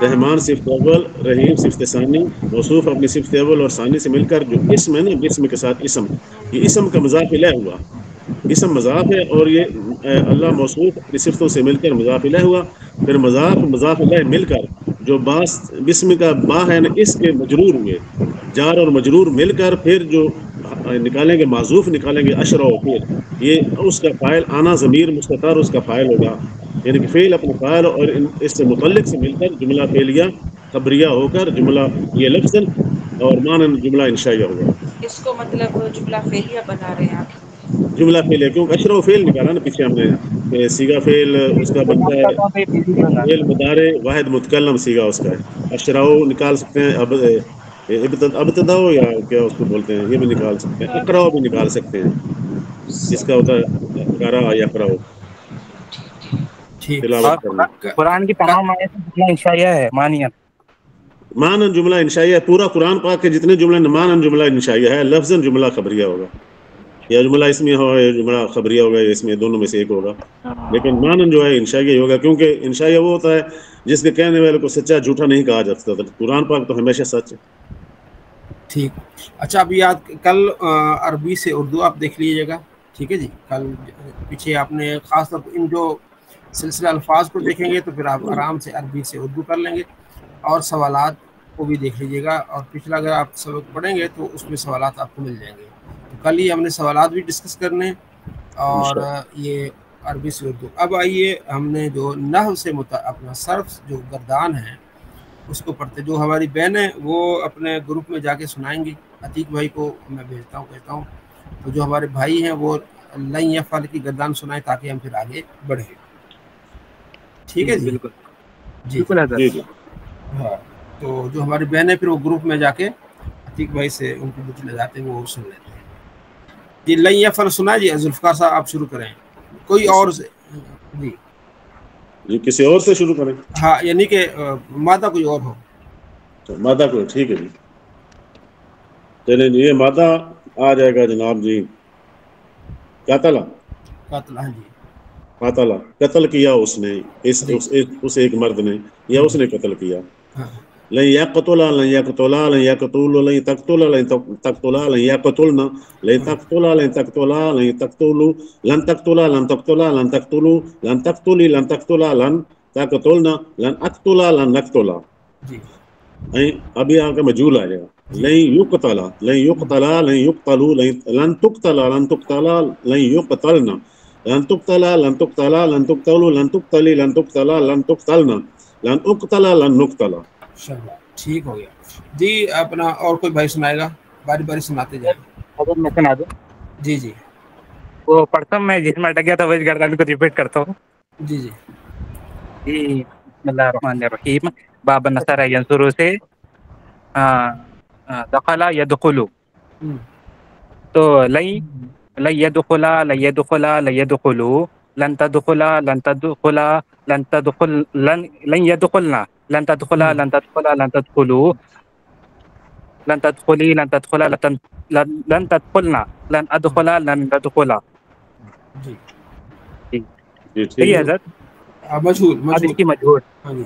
رحمان صفت اول، رحیم صفت ثانی، موصوف اپنی صفت اول اور ثانی سے مل کر جو اسم ہے نا، اسم کے ساتھ اسم، یہ اسم کا مضاف الیہ ہوا، اسم مضاف ہے اور یہ اللہ موصوف اپنی صفتوں سے مل کر مضاف الیہ ہوا، پھر مضاف الیہ مل کر جو باس بسم کا با ہے نا اس کے مجرور ہوئے، جار اور مجرور مل کر پھر جو نکالیں گے معذوف نکالیں گے اشرا و فعل، یہ اس کا فاعل آنا ضمیر مستتر اس کا فاعل ہوگا، یعنی کہ فعل اپنے فاعل اور اس سے متعلق سے مل کر جملہ فعلیہ خبریہ ہو کر جملہ یہ لفظ اور معنی جملہ انشائیہ ہوگا۔ اس کو مطلب جملہ فعلیہ بنا رہے ہیں آپ؟ جملہ فعل ہے کیونکہ اشرا و فعل نکالا نا پیچھے ہم نے، سیگا فعل اس کا بنتا ہے فعل مضارع واحد متکلم، سیگا اس کا ہے، اشراء نکال سکتے ہیں، ابتدا یا کیا اس کو بولتے ہیں، یہ بھی نکال سکتے ہیں، اقرا بھی نکال سکتے ہیں، جس کا ہوتا ہے قرأ یا اقرأ تلاوت کرنا۔ قرآن کی تمام آیتیں جملہ انشائیہ ہے مانیہ، مانن جملہ انشائیہ ہے، پورا قرآن پاک کے جتنے جملے مانن جملہ انشائیہ ہے، لفظاً جملہ خبریہ ہوگا، یا جملہ اسمیہ ہو یا جملہ خبریہ ہوگا، یا اس میں دونوں میں سے ایک ہوگا، لیکن مانن جو ہے انشائیہ ہوگا، کیونکہ انشائیہ وہ ہوتا ہے جس کے کہنے والے کو سچا جھوٹا نہیں کہا جا سکتا، قرآن پاک تو ہمیشہ سچ ہے۔ ٹھیک، اچھا اب یاد کل عربی سے اردو آپ دیکھ لیجیے گا، ٹھیک ہے جی، کل پیچھے آپ نے خاص طور پر ان جو سلسلہ الفاظ کو دیکھیں گے تو پھر آپ آرام سے عربی سے اردو کر لیں گے، اور سوالات کو بھی دیکھ لیجیے گا، اور پچھلا اگر آپ سبق پڑھیں گے تو اس میں سوالات آپ کو مل جائیں گے، تو کل ہی ہم نے سوالات بھی ڈسکس کرنے اور یہ عربی سے اردو۔ اب آئیے ہم نے جو نحو سے اپنا صرف جو گردان ہے اس کو پڑھتے، جو ہماری بہنیں وہ اپنے گروپ میں جا کے سنائیں گی، عتیق بھائی کو میں بھیجتا ہوں، کہتا ہوں تو جو ہمارے بھائی ہیں وہ لن یفعل کی گردان سنائیں تاکہ ہم پھر آگے بڑھیں، ٹھیک ہے جی؟ بالکل جی بالکل حضرت، ہاں، تو جو ہماری بہنیں پھر وہ گروپ میں جا کے عتیق بھائی سے ان کی بچ لے جاتے ہیں، وہ سن لیتے ہیں جی۔ لن یفعل سنا جی، ذوالفقار صاحب آپ شروع کریں، کوئی اور سے جی کسی اور سے شروع کریں؟ ہاں، یعنی کہ مادہ کوئی اور ہو، مادہ کو، ٹھیک ہے جی، چلیں جی، یہ مادہ آ جائے گا جناب جی، قاتل، ہاں جی، قاتل قتل کیا اس نے، اس ایک مرد نے، یا اس نے قتل کیا، لن یقتل، لن یقتلا، لن یقتل، لن تقتل، لن تقتلا، لن یقتلنا، لن تقتلا، لن تقتلا، لن تقتلوا، لن تقتلا، لن تقتلا، لن تقتلوا، لن تقتلی، لن تقتلا، لن تقتلنا، لن اقتلا، لن نقتلا، اب یہاں کا مجهول آ جائے گا، لن یقتلا، لن یقتلا، لن یقتلوا، لن تقتلا، لن تقتلا، لن یقتلنا، لن تقتلا، لن تقتلا، لن تقتلوا، لن تقتلی، لن تقتلا، لن تقتلنا، لن اقتلا، لن نقتلا۔ ٹھیک ہو گیا جی۔ اپنا اور کوئی بھائی سنائے گا، باری باری سناتے جائیں۔ اگر میں سنا دوں جی جی، وہ پڑھتا ہوں میں جس میں اٹک گیا تھا وہی گردان کو ریپیٹ کرتا ہوں جی جی جی۔ بسم اللہ الرحمن الرحیم، باب نصر ینصر سے دخل یدخلو، تو لن یدخلا، لن یدخلا، لن یدخلو، لن تدخلا، لن تدخلا، لن تدخل، لن یدخلنا، لن تدخلا، لن تدخلا، لن تدخلو، لن تدخلی، لن تدخلا، لن تدخلنا، لن ادخلا، لن ندخلا۔ جی صحیح ہے حضرت، مجہول، اب اس کی مجہول، ہاں جی،